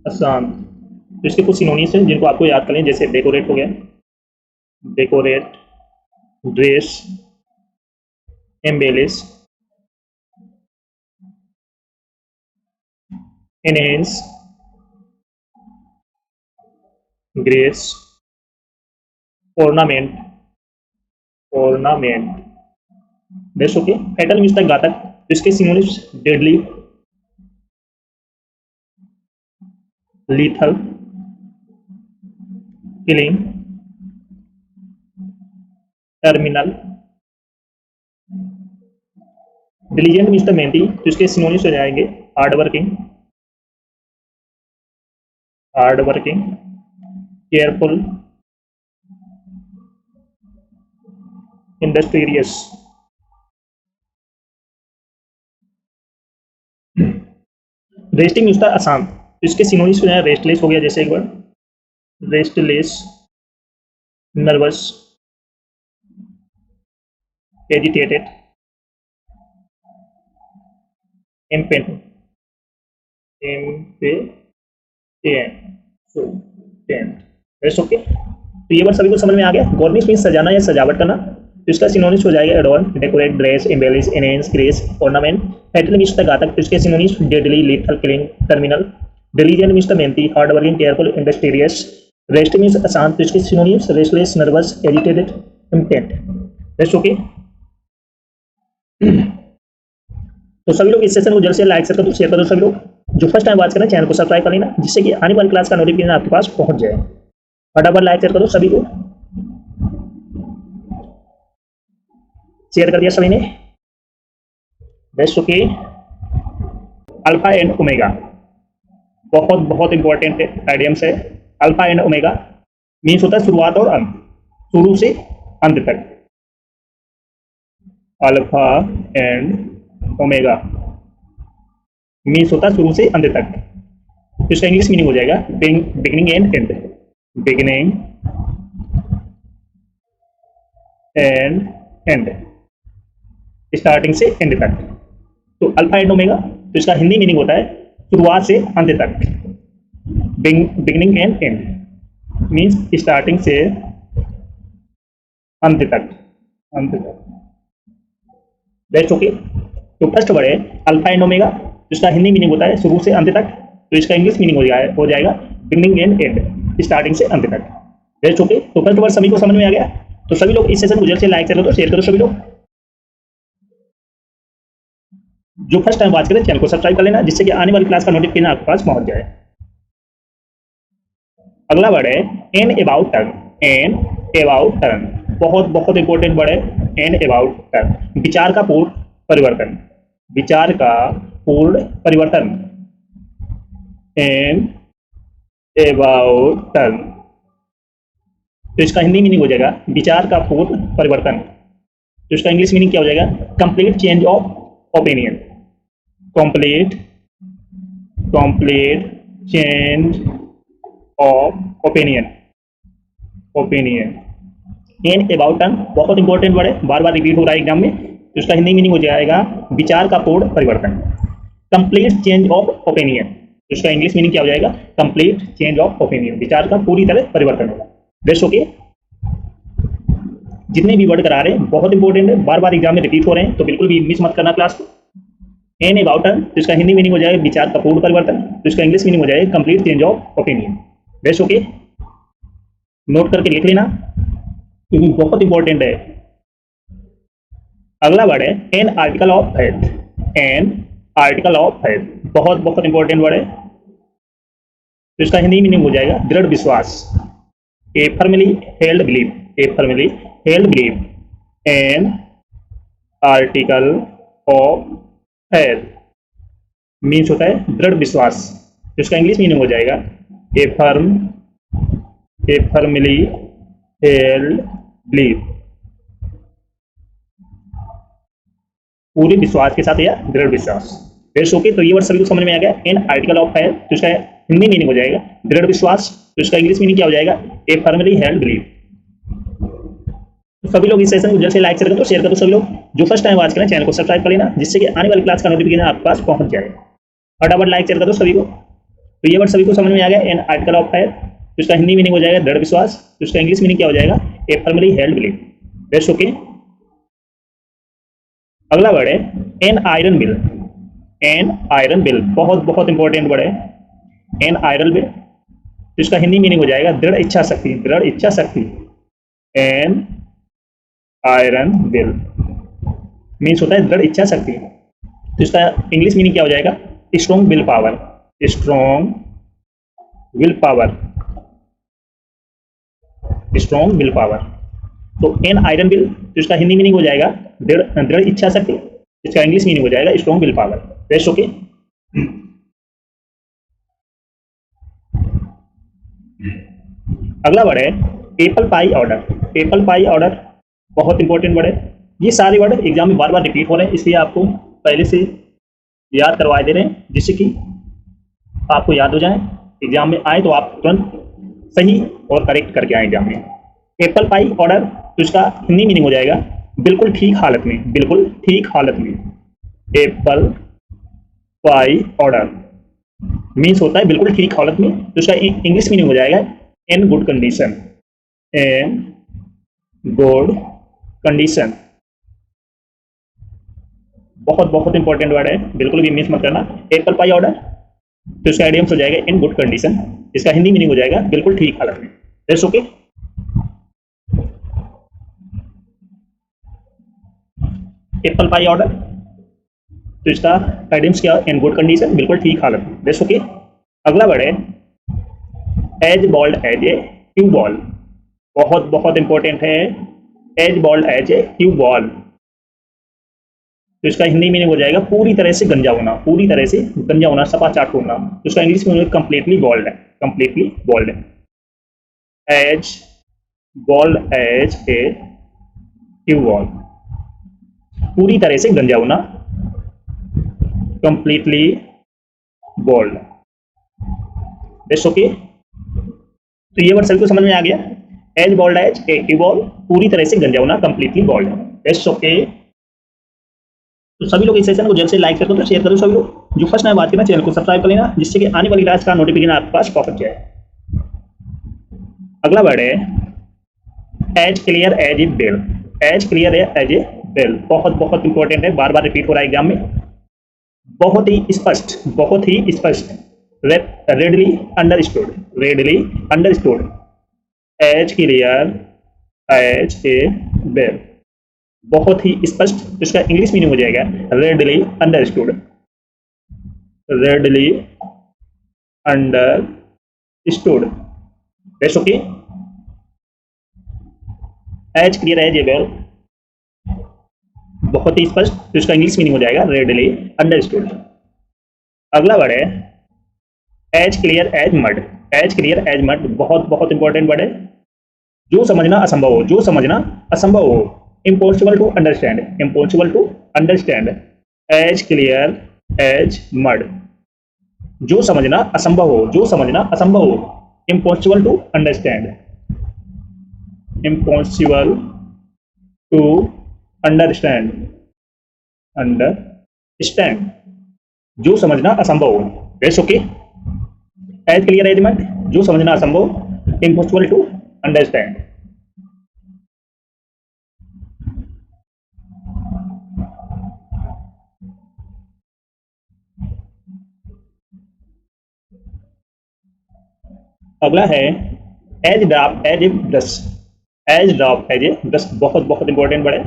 Speaker 1: अशांत। तो इसके कुछ सिनोनिम्स हैं जिनको आपको याद करें, जैसे डेकोरेट हो गया, decorate, dress, embellish, enhance, grace, ornament, ornament. Best okay. Petal means होता है घातक, तो इसके synonyms deadly, lethal, killing, terminal. Diligent means the मेहनती, तो इसके सिनोनिम्स हो जाएंगे hard working, hard working, careful, industrious. Resting means था आसान, तो इसके सिनोनिम्स हो जाए रेस्टलेस हो गया जैसे एक बार, restless, nervous, agitated, impatient, best okay. तो ये बात सभी को समझ में आ गया। गॉर्निश मीन्स सजाना या सजावट करना, तो इसका सिनोनिम्स हो जाएगा adorn, decorate, dress, embellish, enhance, grace, ornament. Fatal means the घातक, तो इसके synonyms deadly, lethal, killing, terminal. Diligent means the मेहनती, hard working, careful, industrious. Rest means अशांत, तो इसके synonyms restless, nervous, agitated, impatient. Best okay. तो सभी लोग इस सेशन को जल्द से लाइक कर दो, शेयर कर दो। सभी लोग जो फर्स्ट टाइम वॉच करें चैनल को सब्सक्राइब कर लेना, जिससे कि आने वाली क्लास का नोटिफिकेशन आपके पास पहुंच जाए। फटाफट लाइक शेयर कर दो सभी को। शेयर कर दिया सभी ने। Best okay. Alpha and omega बहुत बहुत इंपॉर्टेंट आइडियम्स है। अल्फा एंड ओमेगा मीन्स होता है शुरुआत और अंत, शुरू से अंत तक। अल्फा एंड ओमेगा मीन्स होता है शुरू से अंत तक। तो इसका इंग्लिश मीनिंग हो जाएगा beginning and and, beginning and and, starting से एंड तक। तो अल्फा एंड ओमेगा, तो इसका हिंदी मीनिंग होता है शुरुआत से अंत तक। Beginning and and means starting से अंत तक, अंत तक। Best okay. तो फर्स्ट वर्ड है अल्फा एंड ओमेगा, जिसका हिंदी मीनिंग होता है शुरू से अंत तक। तो इसका इंग्लिश मीनिंग हो जाएगा बिगिनिंग एंड एंड, स्टार्टिंग से अंत तक। Very okay. तो फर्स्ट वर्ड सभी को समझ में आ गया। तो सभी लोग इस सेशन को जल्द से लाइक करो, तो शेयर करो सभी लोग। जो फर्स्ट टाइम वॉच करें चैनल को सब्सक्राइब कर लेना, जिससे कि आने वाली क्लास का नोटिफिकेशन आपके पास पहुंच जाए। अगला वर्ड है N about turn. An about turn बहुत बहुत इंपॉर्टेंट वर्ड है। एन अबाउट टर्न विचार का पूर्ण परिवर्तन, विचार का पूर्ण परिवर्तन। एन अबाउट टर्न, तो इसका हिंदी मीनिंग हो जाएगा विचार का पूर्ण परिवर्तन। तो इसका इंग्लिश मीनिंग क्या हो जाएगा? Complete change of opinion. Complete change of opinion. An about turn बहुत इंपॉर्टेंट वर्ड है, बार बार रिपीट हो रहा है एग्जाम में। तो इसका हिंदी मीनिंग हो जाएगा विचार का पूर्ण परिवर्तन। कंप्लीट चेंज ऑफ ओपिनियन, तो इसका इंग्लिश मीनिंग क्या हो जाएगा? कंप्लीट चेंज ऑफ ओपिनियन, विचार का पूरी तरह परिवर्तन होगा। Best okay. जितने भी वर्ड करा रहे हैं बहुत इंपॉर्टेंट है, बार बार एग्जाम में रिपीट हो रहे हैं, तो बिल्कुल भी मिस मत करना क्लास को। एन अबाउट टर्न, तो इसका हिंदी मीनिंग हो जाएगा विचार का पूर्ण परिवर्तन। तो इसका इंग्लिश मीनिंग हो जाएगा complete change of opinion. Best okay, note करके लिख लेना क्योंकि बहुत इंपॉर्टेंट है। अगला वर्ड है N article of faith. N article of faith बहुत बहुत इंपॉर्टेंट वर्ड है। तो इसका हिंदी मीनिंग हो जाएगा दृढ़ विश्वास। A firmly held belief. A firmly held belief. An article of faith means होता है दृढ़ विश्वास। तो इसका इंग्लिश मीनिंग हो जाएगा ए फर्मली हेल्ड बिलीफ, पूरे विश्वास के साथ या दृढ़ विश्वास। Very okay. तो ये वर्ड सभी को समझ में आ गया। एन आर्टिकल ऑफ फेथ, तो इसका हिंदी मीनिंग हो जाएगा दृढ़ विश्वास। तो इसका इंग्लिश मीनिंग क्या हो जाएगा? A firmly held belief. तो सभी लोग इस सेशन को जल्द से लाइक करें, तो शेयर करो सभी लोग। जो फर्स्ट टाइम वॉच करें चैनल को सब्सक्राइब कर लेना, जिससे कि आने वाली क्लास का नोटिफिकेशन आपके पास पहुंच जाए। फटाफट लाइक शेयर करो सभी को। तो ये वर्ड सभी को समझ में आ गया। एन आर्टिकल ऑफ फेथ, तो इसका हिंदी मीनिंग हो जाएगा दृढ़ विश्वास। तो इसका इंग्लिश मीनिंग क्या हो जाएगा? A firmly held belief. Best okay. अगला वर्ड है an iron will. An iron will बहुत बहुत इंपॉर्टेंट वर्ड है। एन आयरन बिल, तो इसका हिंदी मीनिंग हो जाएगा दृढ़ इच्छा शक्ति। दृढ़ इच्छा शक्ति। एन आयरन बिल मीन्स होता है दृढ़ इच्छा शक्ति। तो इसका इंग्लिश मीनिंग क्या हो जाएगा? Strong will power. Strong will power. Strong will power. तो एन आयरन बिल, तो इसका हिंदी मीनिंग हो जाएगा दृढ़ इच्छा शक्ति। इसका इंग्लिश मीनिंग हो जाएगा strong will power. Best okay. अगला वर्ड है Apple pie order. Apple pie order बहुत इंपॉर्टेंट वर्ड है। ये सारे वर्ड एग्जाम में बार बार रिपीट हो रहे हैं, इसलिए आपको पहले से याद करवा दे रहे हैं, जिससे कि आपको याद हो जाए। एग्जाम में आए तो आप तुरंत सही और करेक्ट करके आए एग्जाम में। एप्पल पाई ऑर्डर, तो इसका हिंदी मीनिंग हो जाएगा बिल्कुल ठीक हालत में। बिल्कुल ठीक हालत में। एप्पल पाई ऑर्डर मीन्स होता है बिल्कुल ठीक हालत में। तो इसका इंग्लिश मीनिंग हो जाएगा इन गुड कंडीशन। इन गुड कंडीशन बहुत बहुत इंपॉर्टेंट वर्ड है, बिल्कुल भी मिस मत करना। एप्पल पाई ऑर्डर, तो इसका आइडियम्स हो जाएगा इन गुड कंडीशन। इसका हिंदी मीनिंग हो जाएगा बिल्कुल ठीक हालत में। That's okay. Apple pie order, तो इसका आइडियम्स क्या? इन गुड कंडीशन, बिल्कुल ठीक हालत में। That's okay. अगला वर्ड है as bald as a cue ball. बहुत बहुत इंपॉर्टेंट है। As bald as a cue ball, तो इसका हिंदी मीनिंग हो जाएगा पूरी तरह से गंजा होना। पूरी तरह से गंजा होना, सपाचाट होना। तो इसका इंग्लिश में कंप्लीटली बॉल्ड है। कंप्लीटली बॉल्ड है। As bald as a cue ball, पूरी तरह से गंजा होना, कंप्लीटली बॉल्ड। That's okay. तो ये वर्ड सभी को समझ में आ गया। As bald as a cue ball, पूरी तरह से गंजा होना, कंप्लीटली बॉल्ड। That's okay. तो सभी लोग इस सेशन को जल्द से लाइक करो, तो शेयर करो सभी लोग। जो फर्स्ट टाइम बात करना चैनल को सब्सक्राइब कर लेना, जिससे कि आने वाली क्लास का नोटिफिकेशन आपके पास पहुंच जाए। अगला वर्ड है as clear as a bell. As clear as a bell बहुत बहुत इंपॉर्टेंट है, बार बार रिपीट हो रहा है एग्जाम में। बहुत ही स्पष्ट, बहुत ही स्पष्ट, readily understood, readily understood, as clear as a bell, बहुत ही स्पष्ट। तो इसका इंग्लिश मीनिंग हो जाएगा readily understood, readily understood. That's okay. As clear as a bell, बहुत ही स्पष्ट। तो इसका इंग्लिश मीनिंग हो जाएगा रेडली अंडरस्टूड। अगला वर्ड है as clear as mud, as clear as mud बहुत बहुत इंपॉर्टेंट वर्ड है। जो समझना असंभव हो, जो समझना असंभव हो, impossible to understand, impossible to understand, as clear as mud, जो समझना असंभव हो, जो समझना असंभव हो, impossible to understand, impossible to understand, understand, जो समझना असंभव हो। That's okay. As clear as mud, जो समझना असंभव, इम्पॉसिबल टू अंडरस्टैंड। अगला है एज ड्रॉप एज ए ब्रश, एज ड्रॉप एज ए ब्रश बहुत बहुत इंपॉर्टेंट वर्ड है।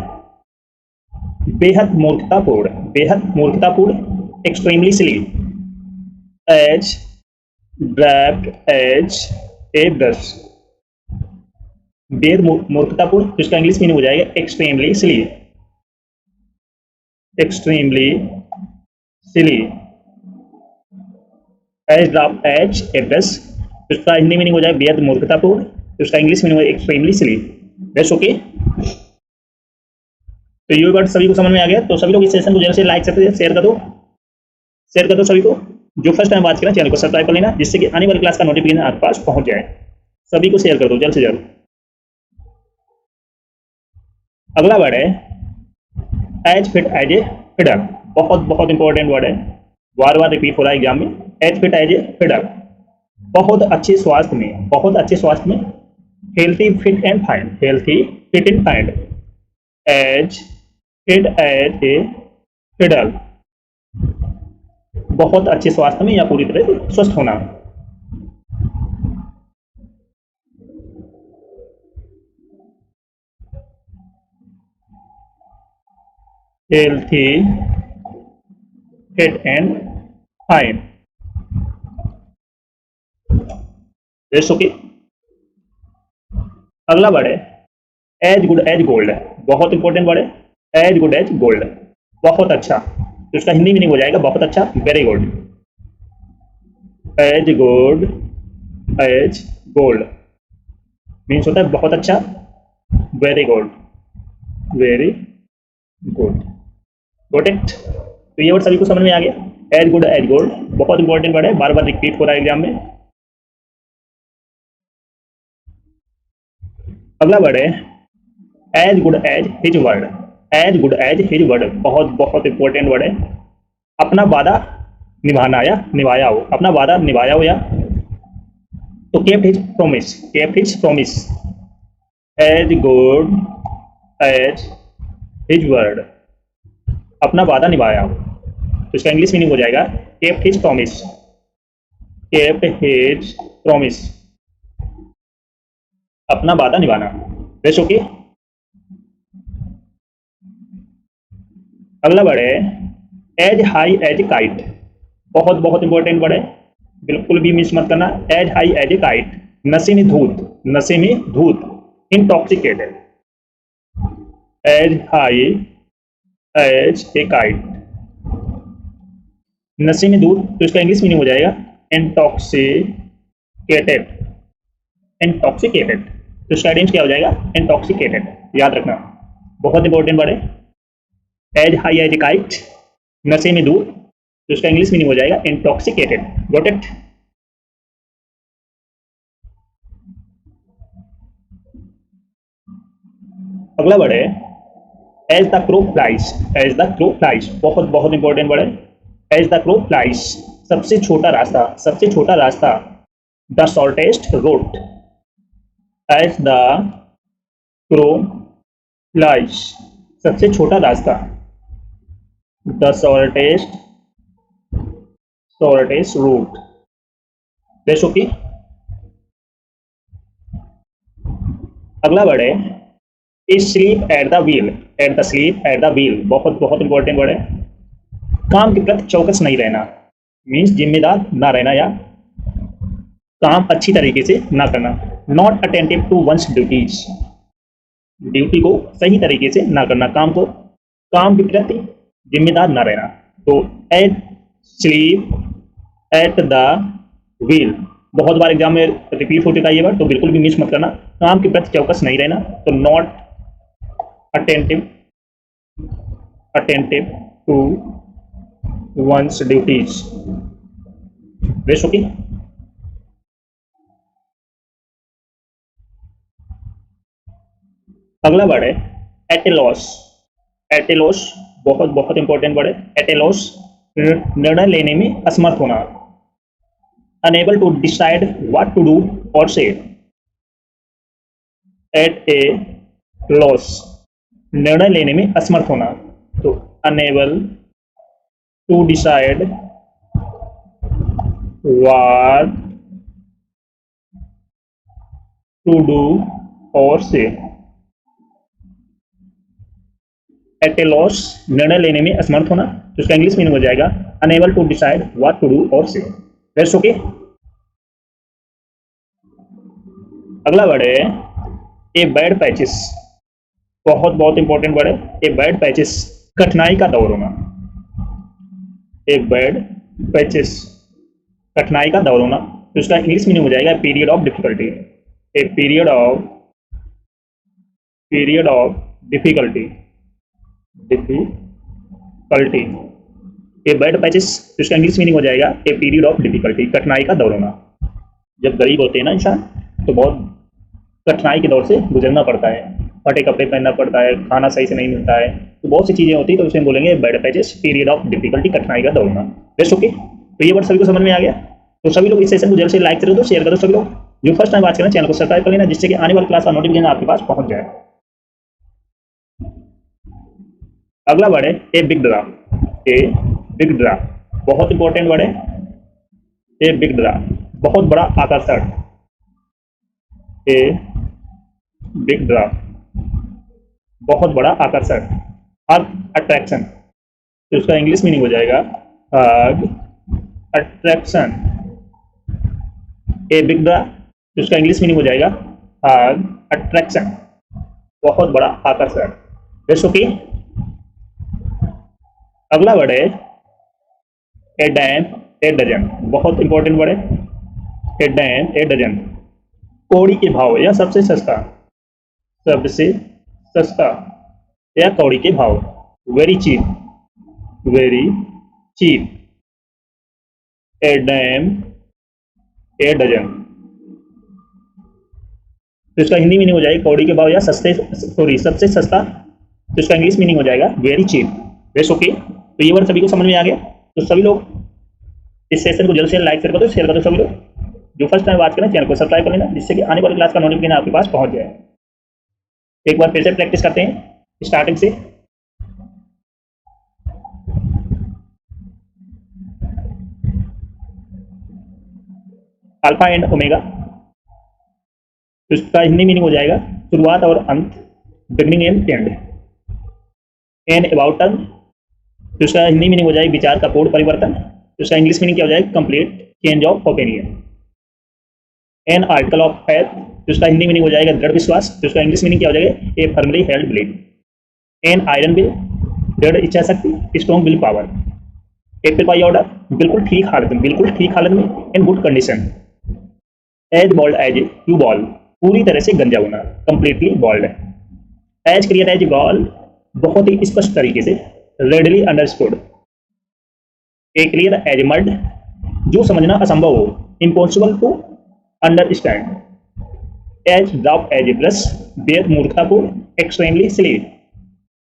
Speaker 1: बेहद मूर्खतापूर्ण, बेहद मूर्खतापूर्ण, extremely silly, as dropped as a brush, बेहद मूर्खतापूर्ण। तो इसका इंग्लिश मीनिंग हो जाएगा extremely silly, extremely silly, as ड्रॉप एज ए ब्रश। तो इसका हिंदी मीनिंग हो जाएगा बेहद मूर्खतापूर्ण, तो इसका इंग्लिश मीनिंग हो जाएगा एक्सट्रीमली सिली। That's okay. तो ये वर्ड सभी को समझ में आ गया। तो सभी लोग इस सेशन को जल्द से लाइक करते शेयर कर दो, शेयर कर दो सभी को। जो फर्स्ट टाइम बात करें चैनल को सब्सक्राइब कर लेना, जिससे कि आने वाली क्लास का नोटिफिकेशन आपके पास पहुंच जाए। सभी को शेयर कर दो जल्द से जल्द। अगला वर्ड है as fit as a fiddle, बहुत बहुत इंपॉर्टेंट वर्ड है, बार बार रिपीट हो रहा है एग्जाम में। As fit as a fiddle, बहुत अच्छे स्वास्थ्य में, बहुत अच्छे स्वास्थ्य में, healthy fit and fine, healthy fit and fine, as fit as a fiddle, बहुत अच्छे स्वास्थ्य में या पूरी तरह से स्वस्थ होना। Healthy fit and fine, that's okay. अगला वर्ड है एज गुड एज गोल्ड, बहुत इंपॉर्टेंट वर्ड है। एज गुड एज गोल्ड, बहुत अच्छा। तो इसका हिंदी मीनिंग हो जाएगा बहुत अच्छा, very good, as good as gold means होता है बहुत अच्छा, very good, very good, got it. तो ये वर्ड सभी को समझ में आ गया। एज गुड एज गोल्ड बहुत इंपॉर्टेंट वर्ड है, बार बार रिपीट हो रहा है एग्जाम में। अगला वर्ड है as good as his word, as good as his word बहुत बहुत इंपॉर्टेंट वर्ड है। अपना वादा निभाना या निभाया हो, अपना वादा निभाया हो, या तो kept his promise, kept his promise, as good as his word, अपना वादा निभाया हो। तो इसका इंग्लिश मीनिंग हो जाएगा kept his promise, kept his promise, अपना वादा निभाना। That's okay. अगला वर्ड है एज हाई एज काइट, बहुत बहुत इंपॉर्टेंट वर्ड है, बिल्कुल भी मिस मत करना। As high as a kite, नशे में धूत, नशे में धूत, intoxicated, as high as a kite, नशे में धूत। तो इसका इंग्लिश मीनिंग हो जाएगा इंटॉक्सिकेटेड, इंटॉक्सिकेटेड। तो इसका आइडेंटिटी क्या हो जाएगा इंटॉक्सिकेटेड, याद रखना, बहुत इंपॉर्टेंट वर्ड है। As high as a kite, नशे में दूर। तो इसका इंग्लिश मीनिंग हो जाएगा इंटॉक्सिकेटेड, गॉट इट। अगला वर्ड है as the crow flies, as the crow flies बहुत बहुत इंपॉर्टेंट वर्ड है। एज द क्रो फ्लाइज, सबसे छोटा रास्ता, सबसे छोटा रास्ता, the shortest road, as the crow flies, सबसे छोटा रास्ता, द शॉर्टेस्ट रूट। देखो कि अगला वर्ड है sleep at the wheel, eight the wheel, बहुत बहुत इंपॉर्टेंट वर्ड है। काम के प्रति चौकस नहीं रहना, मीन्स जिम्मेदार ना रहना या काम अच्छी तरीके से ना करना। Not attentive to one's duties, duty को सही तरीके से ना करना, काम के प्रति जिम्मेदार ना रहना। तो asleep at the wheel बहुत बार एग्जाम में रिपीट हो चुका है ये वर्ड, तो बिल्कुल भी मिस मत करना। काम के प्रति चौकस नहीं रहना, तो not attentive to one's duties. Waste होगी। अगला वर्ड है एटेलॉस, एटेलॉस बहुत बहुत इंपॉर्टेंट वर्ड है। एटेलॉस निर्णय लेने में असमर्थ होना, unable to decide what to do or say, at a loss, निर्णय लेने में असमर्थ होना, तो unable to decide what to do or say, at a loss, निर्णय लेने में असमर्थ होना, तो इसका इंग्लिश मीनिंग हो जाएगा unable to decide what to do or say। That's okay. अगला वर्ड है ए बैड पैचेस, बहुत बहुत इंपॉर्टेंट वर्ड है। ए बैड पैचेस कठिनाई का दौर होना, ए बैड पैचेस कठिनाई का दौर होना, तो इसका इंग्लिश मीनिंग हो जाएगा period of difficulty, A period of difficulty. A bad patches, तो इसका इंग्लिश मीनिंग हो जाएगा ए पीरियड ऑफ डिफिकल्टी, कठिनाई का दौर होना। जब गरीब होते हैं ना इंसान, तो बहुत कठिनाई के दौर से गुजरना पड़ता है, फटे कपड़े पहनना पड़ता है, खाना सही से नहीं मिलता है, तो बहुत सी चीज़ें होती है, तो उसे बोलेंगे bad patches, period of difficulty, कठिनाई का दौर होना। Best okay. तो ये वर्ड सभी को समझ में आ गया। तो सभी लोग इस सेशन को जल्द से लाइक करो, तो शेयर करो। सभी लोग जो फर्स्ट टाइम वॉच करना चैनल को सब्सक्राइब कर लेना, जिससे कि आने वाली क्लास का नोटिफिकेशन आपके पास पहुंच जाए। अगला वर्ड है ए बिग ड्रा, ए बिग ड्रा बहुत इंपॉर्टेंट वर्ड है। ए बिग ड्रा बहुत बड़ा आकर्षण, ए बिग ड्रा बहुत बड़ा आकर्षण, अट्रैक्शन, तो उसका इंग्लिश मीनिंग हो जाएगा अट्रैक्शन। ए बिग ड्रा, तो उसका इंग्लिश मीनिंग हो जाएगा अट्रैक्शन, बहुत बड़ा आकर्षण। जैसो कि अगला वर्ड है ए डैम ए डजन, बहुत इंपॉर्टेंट वर्ड है। ए डैम ए डजन कौड़ी के भाव या सबसे सस्ता, सबसे सस्ता या कौड़ी के भाव। Very cheap, very cheap. A dime a dozen, तो इसका हिंदी मीनिंग हो जाएगा कौड़ी के भाव या सबसे सस्ता, तो इसका इंग्लिश मीनिंग हो जाएगा वेरी चीप। Base okay. तो ये वर्ड सभी को समझ में आ गया। तो सभी लोग इस सेशन को जल्द से लाइक करो, शेयर करो। सभी लोग जो फर्स्ट टाइम वॉच करें चैनल को सब्सक्राइब कर लेना, जिससे कि आने वाली क्लास का नोटिफिकेशन आपके पास पहुंच जाए। एक बार फिर से प्रैक्टिस करते हैं स्टार्टिंग से। अल्फा एंड ओमेगा, तो इसका हिंदी मीनिंग हो जाएगा शुरुआत और अंत, beginning and end. An about turn, तो इसका हिंदी मीनिंग हो जाएगा विचार का पूर्ण परिवर्तन, तो इसका इंग्लिश मीनिंग क्या हो जाएगा complete change of opinion. N article of faith, तो इसका हिंदी मीनिंग हो जाएगा दृढ़ विश्वास, तो इसका इंग्लिश मीनिंग क्या हो जाएगा a firmly held belief. An iron will, दृढ़ इच्छा शक्ति, strong will power. Apple pie order, बिल्कुल ठीक हालत में, in good condition. As bald as you ball, पूरी तरह से गंजा होना, कंप्लीटली बॉल्ड है। एज क्लियर एज बॉल, बहुत ही स्पष्ट तरीके से, readily understood. A clear as mud, जो समझना असंभव हो, इम्पॉसिबल टू अंडरस्टैंड। एज ड्रॉप एज ए ब्रश, बेहद मूर्खतापूर्ण, extremely silly.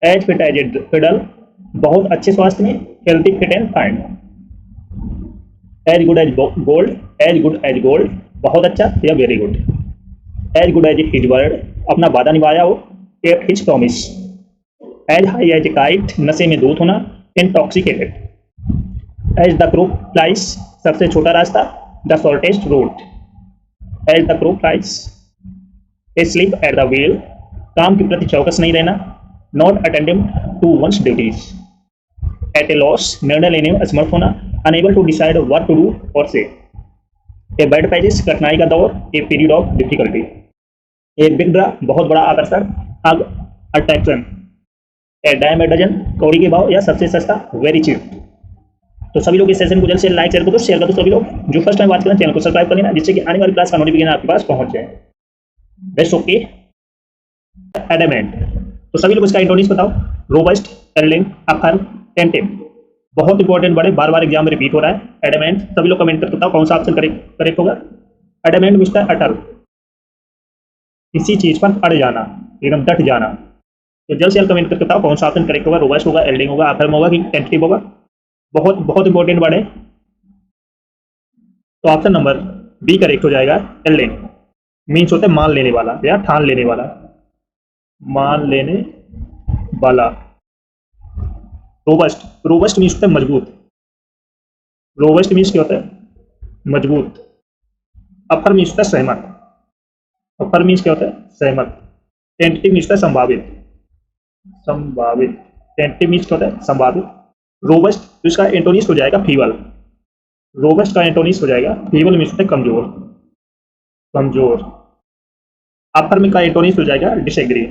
Speaker 1: As fit as a fiddle, बहुत अच्छे स्वास्थ्य में, healthy fit and fine. As good as gold, बहुत अच्छा या very good. As good as his word, अपना वादा निभाया हो, kept his promise. As high as a kite, नशे में दूत होना, intoxicated. As the crow flies, सबसे छोटा रास्ता, the shortest route. As the crow flies, asleep at the wheel, काम के प्रति चौकस नहीं रहना, not attending to one's duties. At a loss, निर्णय लेने में असमर्थ होना, unable to decide what to do और से। ए बैड पैजेस, कठिनाई का दौर, a period of difficulty. A big draw, बहुत बड़ा आकर्षण, अग अट्रैक्शन। ए डायम ए डजन, कौड़ी के भाव या सबसे सस्ता, वेरी चीप। तो सभी लोग इस सेशन को जल्द से लाइक शेयर कर दो सभी लोग। जो फर्स्ट टाइम बात करें चैनल को सब्सक्राइब कर लेना, जिससे कि आने वाली क्लास का नोटिफिकेशन आपके पास पहुंच जाए। Best okay. एडमेंट, तो सभी लोग इसका इंटोनिक्स बताओ। Robust, एल्डिंग, affirm, tentative. बहुत इंपॉर्टेंट बड़े, बार बार एग्जाम में रिपीट हो रहा है। एडमेंट, सभी लोग कमेंट करके बताओ कौन सा ऑप्शन करेक्ट होगा। एडमेंट मिस्टर अटल, किसी चीज पर अड़ जाना, एकदम डट जाना। तो जल्द से जल्द कमेंट करके बताओ कौन सा ऑप्शन करेक्ट होगा। रोबस्ट होगा, एल्डिंग होगा, अफर्म होगा कि टेंटिव होगा। बहुत बहुत इंपॉर्टेंट वर्ड है। तो ऑप्शन नंबर बी करेक्ट हो जाएगा। एल्डिंग मीन्स होता है मान लेने वाला या ठान लेने वाला, मान लेने वाला। रोबस्ट, रोबस्ट मीन्स होता है मजबूत। रोबस्ट मीन्स क्या होता है? मजबूत। अफर मीन्स होता है सहमत। अफर मीन्स क्या होता है? सहमत। टेंटेटिव मीन्स होता है संभावित। संभावित। टेंटेटिव मीन्स क्या होता है? संभावित। रोबस्ट, तो इसका एंटोनिस्ट हो जाएगा फीबल। रोबस्ट का एंटोनिस्ट हो जाएगा फीबल, मीन्स होता है कमजोर। कमजोर। अफर्म का एंटोनिस्ट हो जाएगा डिसएग्री।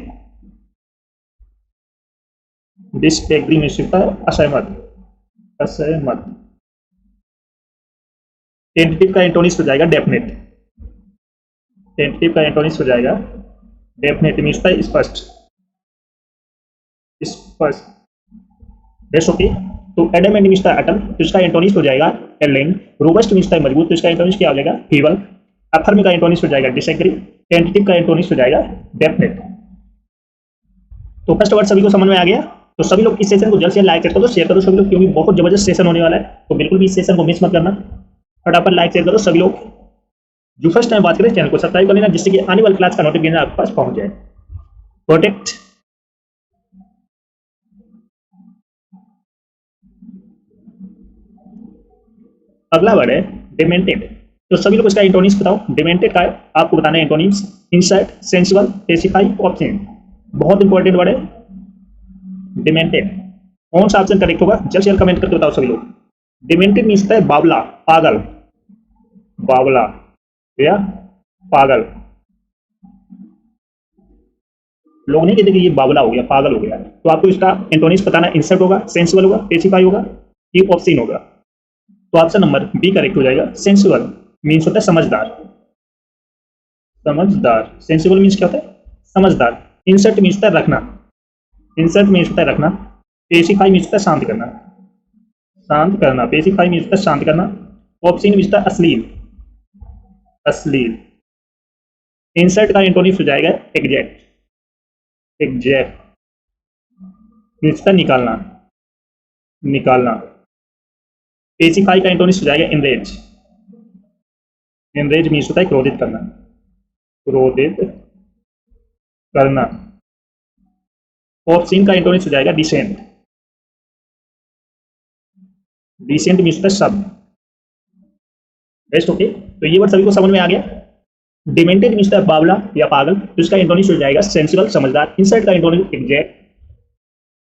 Speaker 1: डिसएग्री मीन्स होता है असहमत। असहमत। टेंटेटिव का एंटोनिस्ट हो जाएगा डेफिनेट। टेंटेटिव का एंटोनिस्ट हो जाएगा डेफिनेट, मीन्स होता है स्पष्ट। स्पष्ट। Best okay. तो एडमेंट मीन्स होता है अटल, तो इसका एंटोनिस्ट हो जाएगा एल्डिंग। रोबस्ट मीन्स होता है मजबूत, तो इसका एंटोनिस्ट क्या हो जाएगा? फीबल। अफर्म का एंटोनिस्ट हो जाएगा डिसएग्री। टेंटेटिव का एंटोनिस्ट हो जाएगा डेफिनेट। तो फर्स्ट वर्ड सभी को समझ में आ गया। तो सभी लोग इस सेशन को जल्द से लाइक कर दो, शेयर करो सभी लोग, क्योंकि बहुत जबरदस्त सेशन होने वाला है। तो बिल्कुल भी इस सेशन को मिस मत करना। फटाफट लाइक शेयर करो सभी लोग। जो फर्स्ट टाइम बात करें चैनल को सब्सक्राइब कर लेना, जिससे कि आने वाली क्लास का नोटिफिकेशन आपके पास पहुंच जाए। प्रोटेक्ट। अगला वर्ड है डिमेंटेड। तो सभी लोग इसका एंटोनिम्स बताओ। डिमेंटेड का आपको बताना है antonyms. Insert, sensible, pacify, absent. बहुत इंपॉर्टेंट वर्ड है डिमेंटेड। कौन सा ऑप्शन करेक्ट होगा? जल्द से जल्द कमेंट करके बताओ सभी लोग। डिमेंटेड मीन्स होता है बावला, पागल। बावला या पागल। लोग नहीं कहते कि ये बावला हो गया, पागल हो गया। तो आपको इसका एंटोनिम्स बताना, इंसर्ट होगा, सेंसिबल होगा, पेसिफाई होगा, ये ऑप्शन होगा। तो ऑप्शन नंबर बी करेक्ट हो जाएगा। सेंसिबल मीन्स होता है समझदार। समझदार। सेंसिबल मीन्स क्या होता है? समझदार। इंसर्ट मीन्स होता है रखना। इंसर्ट मीन्स होता है रखना। पेसिफाई मीन्स होता है शांत करना। शांत करना। पेसिफाई मीन्स होता है शांत करना। ऑप्शन मीन्स होता है अश्लील। अश्लील। इंसर्ट का एंटोनिम्स हो जाएगा एग्जैक्ट। एग्जैक्ट मीन्स होता है निकालना। निकालना। पेसिफाई का एंटोनिम्स हो जाएगा इनरेज। इनरेज मीन्स होता है क्रोधित करना। क्रोधित करना। ऑप्शन का एंटोनिम्स हो जाएगा डिसेंट। डिसेंट मीन्स होता है शब्द। Best okay. तो ये वर्ड सभी को समझ में आ गया। डिमेंटेड मीन्स होता है बावला या पागल, तो इसका एंटोनिम्स हो जाएगा सेंसिबल, समझदार। इंसर्ट का एंटोनिम्स एग्जैक्ट।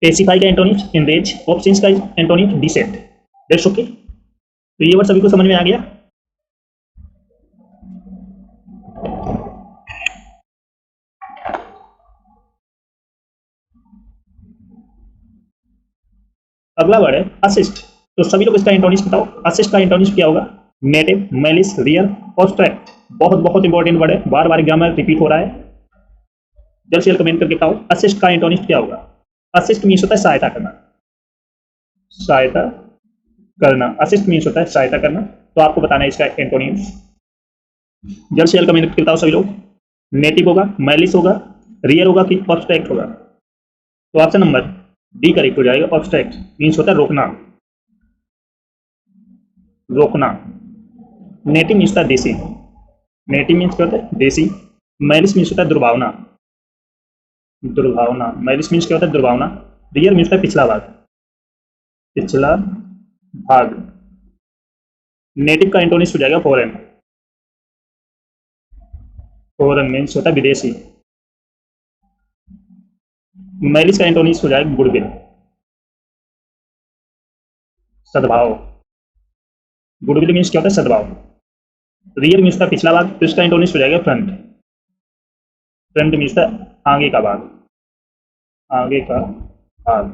Speaker 1: पेसिफाई का एंटोनिम्स इनरेज। ऑप्शन का एंटोनिम्स डिसेंट। Best okay. तो ये वर्ड सभी को समझ में आ गया। अगला वर्ड है असिस्ट। तो सभी लोग इसका एंटोनिम्स बताओ। असिस्ट का एंटोनिम्स क्या होगा? Native, malice, real, obstruct. बहुत बहुत इंपॉर्टेंट वर्ड है, बार बार एग्जाम में रिपीट हो रहा है। जल्द से जल्द कमेंट करके बताओ असिस्ट का एंटोनिम्स क्या होगा। असिस्ट मीन्स होता है सहायता करना। सहायता करना। असिस्ट मीन्स होता है सहायता करना। तो आपको बताना है इसका एंटोनिम्स। जल्द से जल्द कमेंट करके बताओ सभी लोग। नेटिव होगा, मेलिस होगा, रियल होगा कि ऑब्स्ट्रैक्ट होगा। तो ऑप्शन नंबर डी करेक्ट हो जाएगा। ऑब्स्ट्रैक्ट मीन्स होता है रोकना। रोकना। नेटिव मीन्स होता है देसी। नेटिव मीन्स क्या होता है? देसी। मेलिस मीन्स होता है दुर्भावना। दुर्भावना। मेलिस मीन्स क्या होता है? दुर्भावना। रियर मीन्स पिछला भाग, पिछला भाग। नेटिव का एंटोनिम्स हो जाएगा फॉरेन, फॉरेन मीन्स होता है विदेशी। मैलिस का एंटोनिम्स हो जाएगा गुडविल, सद्भाव। गुडविल मीन्स क्या होता है? सद्भाव। रियर मीन्स का पिछला भाग, तो इसका एंटोनिम्स हो जाएगा फ्रंट, फ्रंट मीन्स आगे का भाग, आगे का भाग।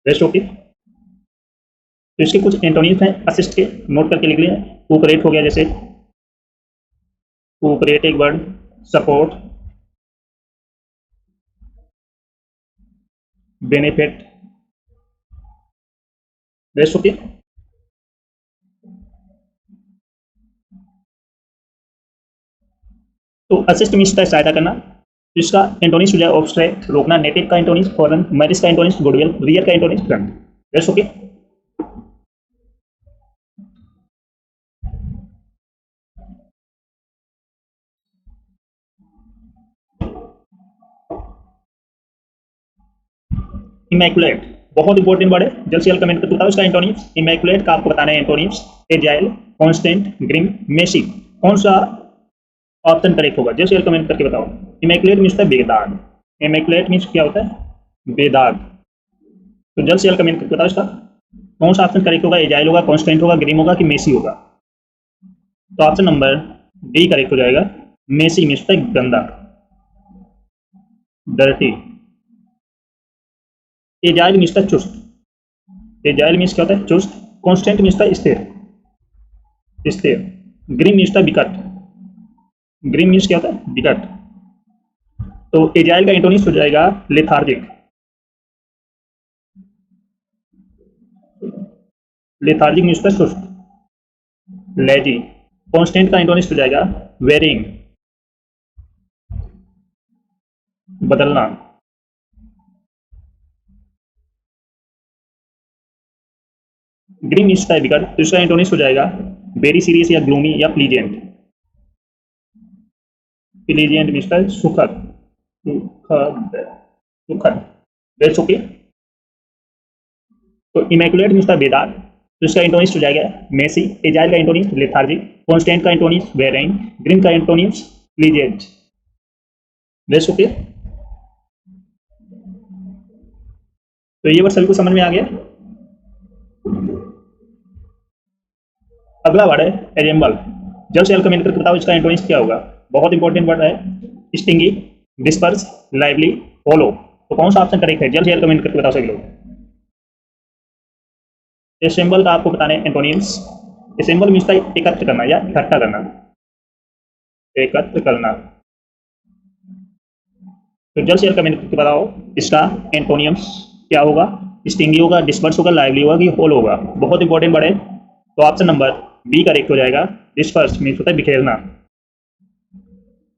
Speaker 1: Rest okay. तो इसके कुछ एंटोनिम्स हैं असिस्ट के, नोट करके लिख लिए। कोऑपरेट हो गया, जैसे कोऑपरेट एक word, support, benefit. Rest okay. तो असिस्ट मीन्स का सहायता करना, तो इसका एंटोनिम्स हो जाएगा ऑब्स्ट्रैक्ट, रोकना। नेटिव का एंटोनिम्स फॉरेन, मैरिज का एंटोनिम्स गुडविल, रियर का antonyms front. Rest okay. Immaculate बहुत इंपॉर्टेंट वर्ड है, जल्द से जल्द कमेंट करके बताओ इसका एंटोनिम्स। इमैकुलेट का आपको बताना है antonyms. Agile, constant, grim, messy. कौन सा ऑप्शन करेक्ट होगा? जल्द से जल्द कमेंट करके बताओ। इमैकुलेट मीन्स है बेदाग, इमैकुलेट मीन्स क्या होता है? बेदाग। तो जल्द से जल्द कमेंट करके बताओ इसका कौन सा ऑप्शन करेक्ट होगा? एजाइल होगा, कांस्टेंट होगा, ग्रिम होगा कि मेसी होगा? तो ऑप्शन नंबर डी करेक्ट हो जाएगा। मेसी मीन्स है गंदा, डर्टी। एजाइल मीन्स है चुस्त, एजाइल मीन्स क्या होता है? चुस्त। कांस्टेंट मीन्स है स्थिर, स्थिर। ग्रिम मीन्स है विकट, ग्रिम मीन्स क्या होता है? विकट। तो एजाइल का एंटोनिम्स हो जाएगा लेथार्जिक, लेथार्जिक मीन्स है सुस्त, लेजी। कांस्टेंट का एंटोनिम्स हो जाएगा वेरिंग, बदलना। ग्रीन मीन्स है विकट, तो इसका एंटोनिम्स हो जाएगा वेरी सीरियस या ग्लूमी या प्लीजेंट। प्लीजेंट मीन्स है सुखद, सुखद, सुखद। That's okay. तो इमैकुलेट मीन्स बेदाग, तो इसका एंटोनिम्स हो जाएगा मेसी। एजाइल का एंटोनिम्स लेथार्जिक, कांस्टेंट का एंटोनिम्स वेरिंग, ग्रीन का एंटोनिम्स प्लीजेंट। That's okay. तो ये वर्ड सभी को समझ में आ गया। अगला वर्ड है एजेंबल। जल्द से जल्द कमेंट करके बताओ इसका एंटोनिम्स क्या होगा? बहुत इंपॉर्टेंट वर्ड है। स्टिंगी, डिस्पर्स, लाइवली, होलो। तो कौन सा ऑप्शन करेक्ट है? जल्द से जल्द कमेंट करके बताओ सभी लोग। एसेंबल का आपको बताने एंटोनिम्स। एसेंबल मीन्स एकत्र करना या इकट्ठा करना, एकत्र करना। तो जल्द से जल्द कमेंट करके बताओ इसका एंटोनिम्स क्या होगा? स्टिंगी होगा, डिस्पर्स होगा, लाइवली होगा कि होल होगा? बहुत इंपॉर्टेंट वर्ड है। तो ऑप्शन नंबर बी करेक्ट हो जाएगा। डिस्पर्स मीन्स होता है बिखेरना,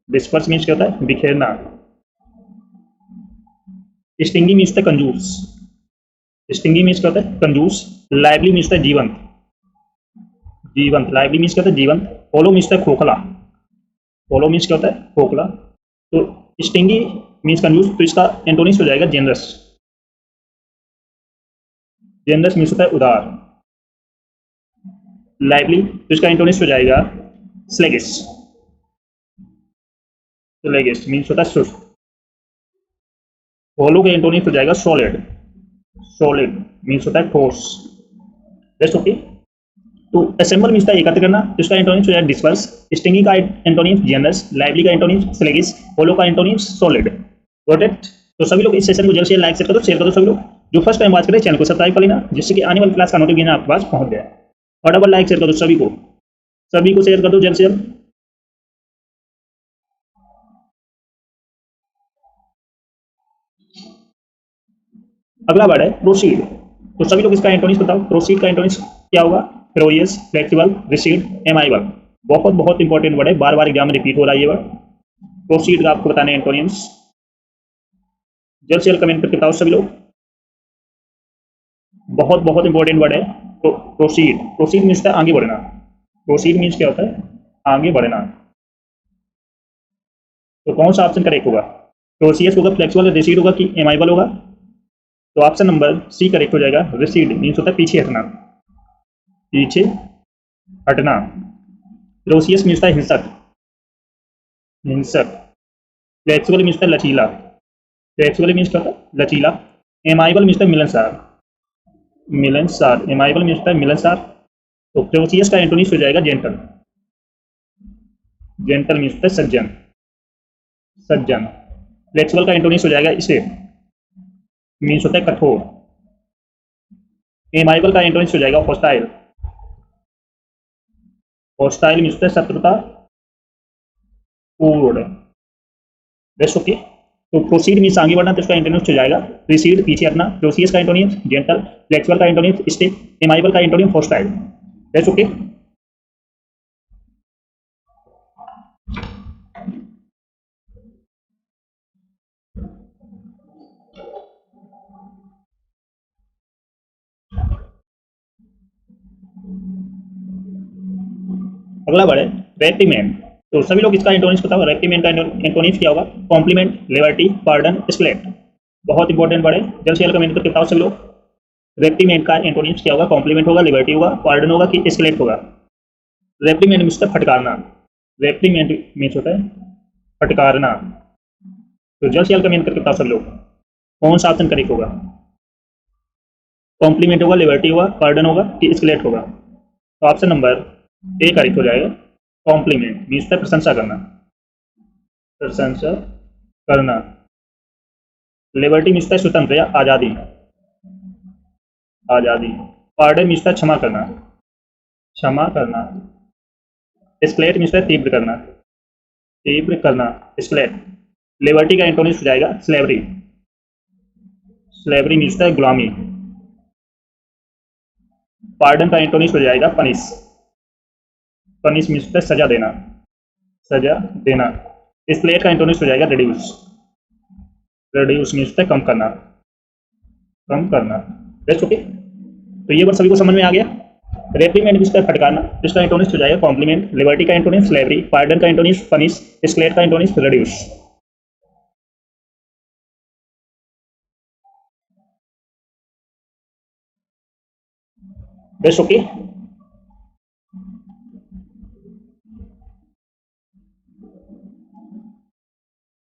Speaker 1: डिस्पर्स मीन्स क्या होता है? बिखेरना। स्टिंगी मीन्स है कंजूस, स्टिंगी मीन्स क्या होता है? कंजूस। लाइवली मीन्स है जीवंत, जीवंत। लाइवली मीन्स क्या होता है? जीवंत। होलो मीन्स है खोखला, होलो मीन्स क्या होता है? खोखला। तो स्टिंगी मीन्स कंजूस, तो इसका एंटोनिम्स हो जाएगा जेनरस, जेनरस मीन्स होता है उदार। लाइवली, तो इसका एंटोनिम्स हो जाएगा स्लेगिश, स्लेगिश मीन्स होता है सुस्त। होलो का एंटोनिम्स हो जाएगा सॉलिड, सॉलिड मीन्स होता है ठोस। That's okay. तो असेंबल मीन्स था एकत्र करना, तो इसका एंटोनिम्स हो जाएगा डिस्पर्स। स्टिंगी का एंटोनिम्स जेनरस, लाइवली का एंटोनिम्स स्लेगिश, होलो का एंटोनिम्स सॉलिड। Got it? तो सभी लोग इस सेशन को जल्द से लाइक कर दो, शेयर कर दो। सभी लोग जो फर्स्ट टाइम बात करें चैनल को सब्सक्राइब कर लेना, जिससे कि आने वाली क्लास का नोटिफिकेशन आपके पास पहुंच जाए। फटाफट लाइक शेयर कर दो सभी को, सभी को शेयर कर दो जल्द से जल्द। अगला वर्ड है प्रोसीड। तो सभी लोग इसका एंटोनिम्स बताओ। प्रोसीड का एंटोनिम्स क्या होगा? फ्रोइयस, फ्लेक्सिबल, रिसीड, एमाइबल। बहुत बहुत इंपॉर्टेंट वर्ड है, बार बार एग्जाम में रिपीट हो रहा है ये वर्ड। प्रोसीड का आपको बताने एंटोनिम्स। जल्द से जल्द कमेंट करके बताओ सभी लोग। बहुत बहुत इंपॉर्टेंट वर्ड है। तो प्रोसीड, प्रोसीड मीन्स है आगे बढ़ना। प्रोसीड मीन्स क्या होता है? आगे बढ़ना। तो कौन सा ऑप्शन करेक्ट होगा? प्रोसीयस होगा, फ्लेक्सिबल, रिसीड होगा कि एमाइबल होगा? तो ऑप्शन नंबर सी करेक्ट हो जाएगा। रिसीड मीन्स होता है पीछे हटना, पीछे हटना। फेरोशियस मीन्स होता है हिंसक, हिंसक। फ्लेक्सिबल मीन्स होता है लचीला, फ्लेक्सिबल मीन्स क्या होता है लचीला। एमाइबल मीन्स होता है मिलनसार, मिलनसार। एमाइबल मीन्स होता है मिलनसार। तो फेरोशियस का एंटोनिम्स हो जाएगा जेंटल, जेंटल मीन्स होता है सज्जन, सज्जन। फ्लेक्सिबल का एंटोनिम्स हो जाएगा स्टेट, मीन्स होता है कठोर। एमाइबल का एंटोनिम्स हो जाएगा हॉस्टाइल, हॉस्टाइल मीन्स होता है शत्रुता पूर्ण। Best okay. तो प्रोसीड मीन्स आगे बढ़ना, तो इसका एंटोनिम्स हो जाएगा प्रीसीड पीछे हटना। प्रोसीड का एंटोनिम्स जेंटल, फ्लेक्सिबल का एंटोनिम्स स्टेट, एमाइबल का एंटोनिम्स हॉस्टाइल। Best okay. अगला बढ़े रेक्टिमेंट। तो सभी लोग इसका एंटोनिम्स पता होगा। रेक्टिमेंट का एंटोनिम्स क्या होगा? Compliment, liberty, pardon, scarlet. बहुत इंपॉर्टेंट बढ़े, जल्द से जल्द कमेंट करके बताओ सब लोग। रेक्टिमेंट का एंटोनिम्स क्या होगा? कॉम्प्लीमेंट होगा, लिबर्टी होगा, पार्डन होगा कि स्केलेट होगा? रेप्रीमेंट मीन्स होता है फटकारना, रेप्रीमेंट मीन्स होता है फटकारना। तो जल्द से जल्द कमेंट करके बताओ सब लोग कौन सा ऑप्शन करेक्ट होगा? कॉम्प्लीमेंट होगा, लिबर्टी होगा, पार्डन होगा कि स्केलेट होगा? तो ऑप्शन नंबर ए करेक्ट हो जाएगा। कॉम्प्लीमेंट मीन्स होता है प्रशंसा करना, प्रशंसा करना। लिबर्टी मीन्स होता है स्वतंत्र या आज़ादी, आज़ादी। पार्डन मीन्स होता है क्षमा करना, क्षमा करना। स्केलेट मीन्स होता है तीव्र करना, तीव्र करना, स्केलेट। लिबर्टी का एंटोनिम्स हो जाएगा स्लेवरी, स्लेवरी मीन्स होता है गुलामी। पार्डन का एंटोनिम्स हो जाएगा पनिश, पनिश मीन्स होता है सजा देना, सजा देना। स्केलेट का एंटोनिम्स हो जाएगा रिड्यूस, रिड्यूस मीन्स होता है कम करना, कम करना। Best okay. तो ये बात सभी को समझ में आ गया। रेप्रीमेंट मीन्स होता है फटकारना, इसका एंटोनिम्स हो जाएगा कॉम्प्लीमेंट। लिबर्टी का एंटोनिम्स स्लेवरी, पार्डन का एंटोनिम्स पनिश, स्केलेट का एंटोनिम्स रिड्यूस। Best okay.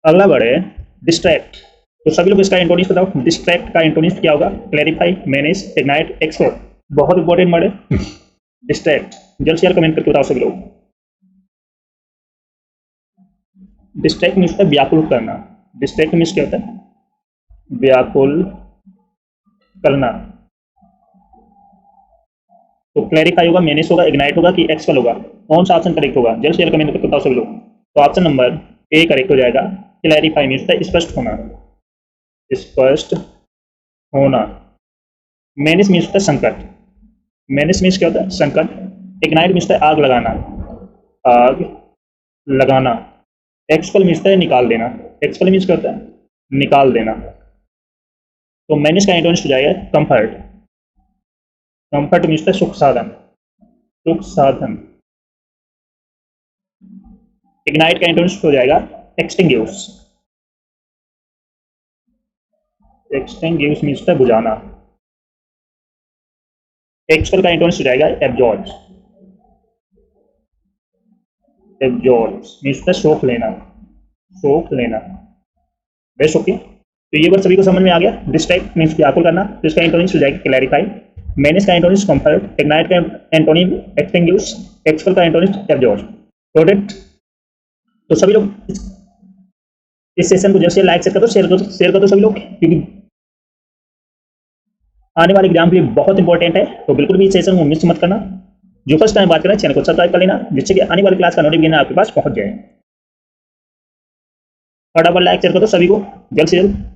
Speaker 1: अगला बढ़े डिस्ट्रैक्ट। तो सभी लोग इसका एंटोनिम्स बताओ। डिस्ट्रैक्ट का एंटोनिम्स क्या होगा? Clarify, manage, ignite, explore. बहुत इंपॉर्टेंट वर्ड है डिस्ट्रैक्ट। जल्द से जल्द कमेंट करके बताओ सभी लोग। डिस्ट्रैक्ट मीन्स होता है व्याकुल करना। डिस्ट्रैक्ट मीन्स क्या होता है? व्याकुल करना। तो क्लैरिफाई होगा, मैनेज होगा, इग्नाइट होगा कि एक्सपेल होगा? कौन सा ऑप्शन करेक्ट होगा? जल्द से जल्द कमेंट करके बताओ सभी लोग। तो ऑप्शन नंबर ए करेक्ट हो जाएगा। क्लैरिफाई मीन्स होता है स्पष्ट होना, स्पष्ट होना। मैनेज मीन्स होता है संकट, मैनेज मीन्स क्या होता है? संकट। इग्नाइट मीन्स होता है आग लगाना, आग लगाना। एक्सपेल मीन्स होता है निकाल देना, एक्सपेल मीन्स क्या होता है? निकाल देना। तो मैनेज का एंटोनिम्स हो जाएगा कंफर्ट, कंफर्ट मीन्स होता है सुख साधन, सुख साधन। इग्नाइट का एंटोनिम्स हो जाएगा एक्सटिंग्विश, एक्सटिंग्विश मीन्स होता है बुझाना। एक्सपेल का एंटोनिम्स हो जाएगा एब्जॉर्ब, एब्जॉर्ब मीन्स होता है सोख लेना, सोख लेना। Best okay. तो ये बात सभी को समझ में आ गया। डिस्ट्रैक्ट मीन्स व्याकुल करना, तो इसका एंटोनिम्स हो जाएगा क्लैरिफाई। मैनेज का एंटोनिम्स कंफर्ट, इग्नाइट का एंटोनिम एक्सटिंग्विश, एक्सपेल का एंटोनिम्स एब्जॉर्ब। Got it? तो सभी लोग इस सेशन को जैसे लाइक शेयर कर दो, शेयर कर दो सभी लोग, क्योंकि आने वाले एग्जाम के लिए बहुत इंपॉर्टेंट है। तो बिल्कुल भी इस सेशन को मिस मत करना। जो फर्स्ट टाइम बात करें, चैनल को सब्सक्राइब कर लेना, जिससे कि आने वाली क्लास का नोटिफिकेशन आपके पास पहुंच जाए। फटाफट लाइक शेयर कर दो सभी को जल्द से जल्द।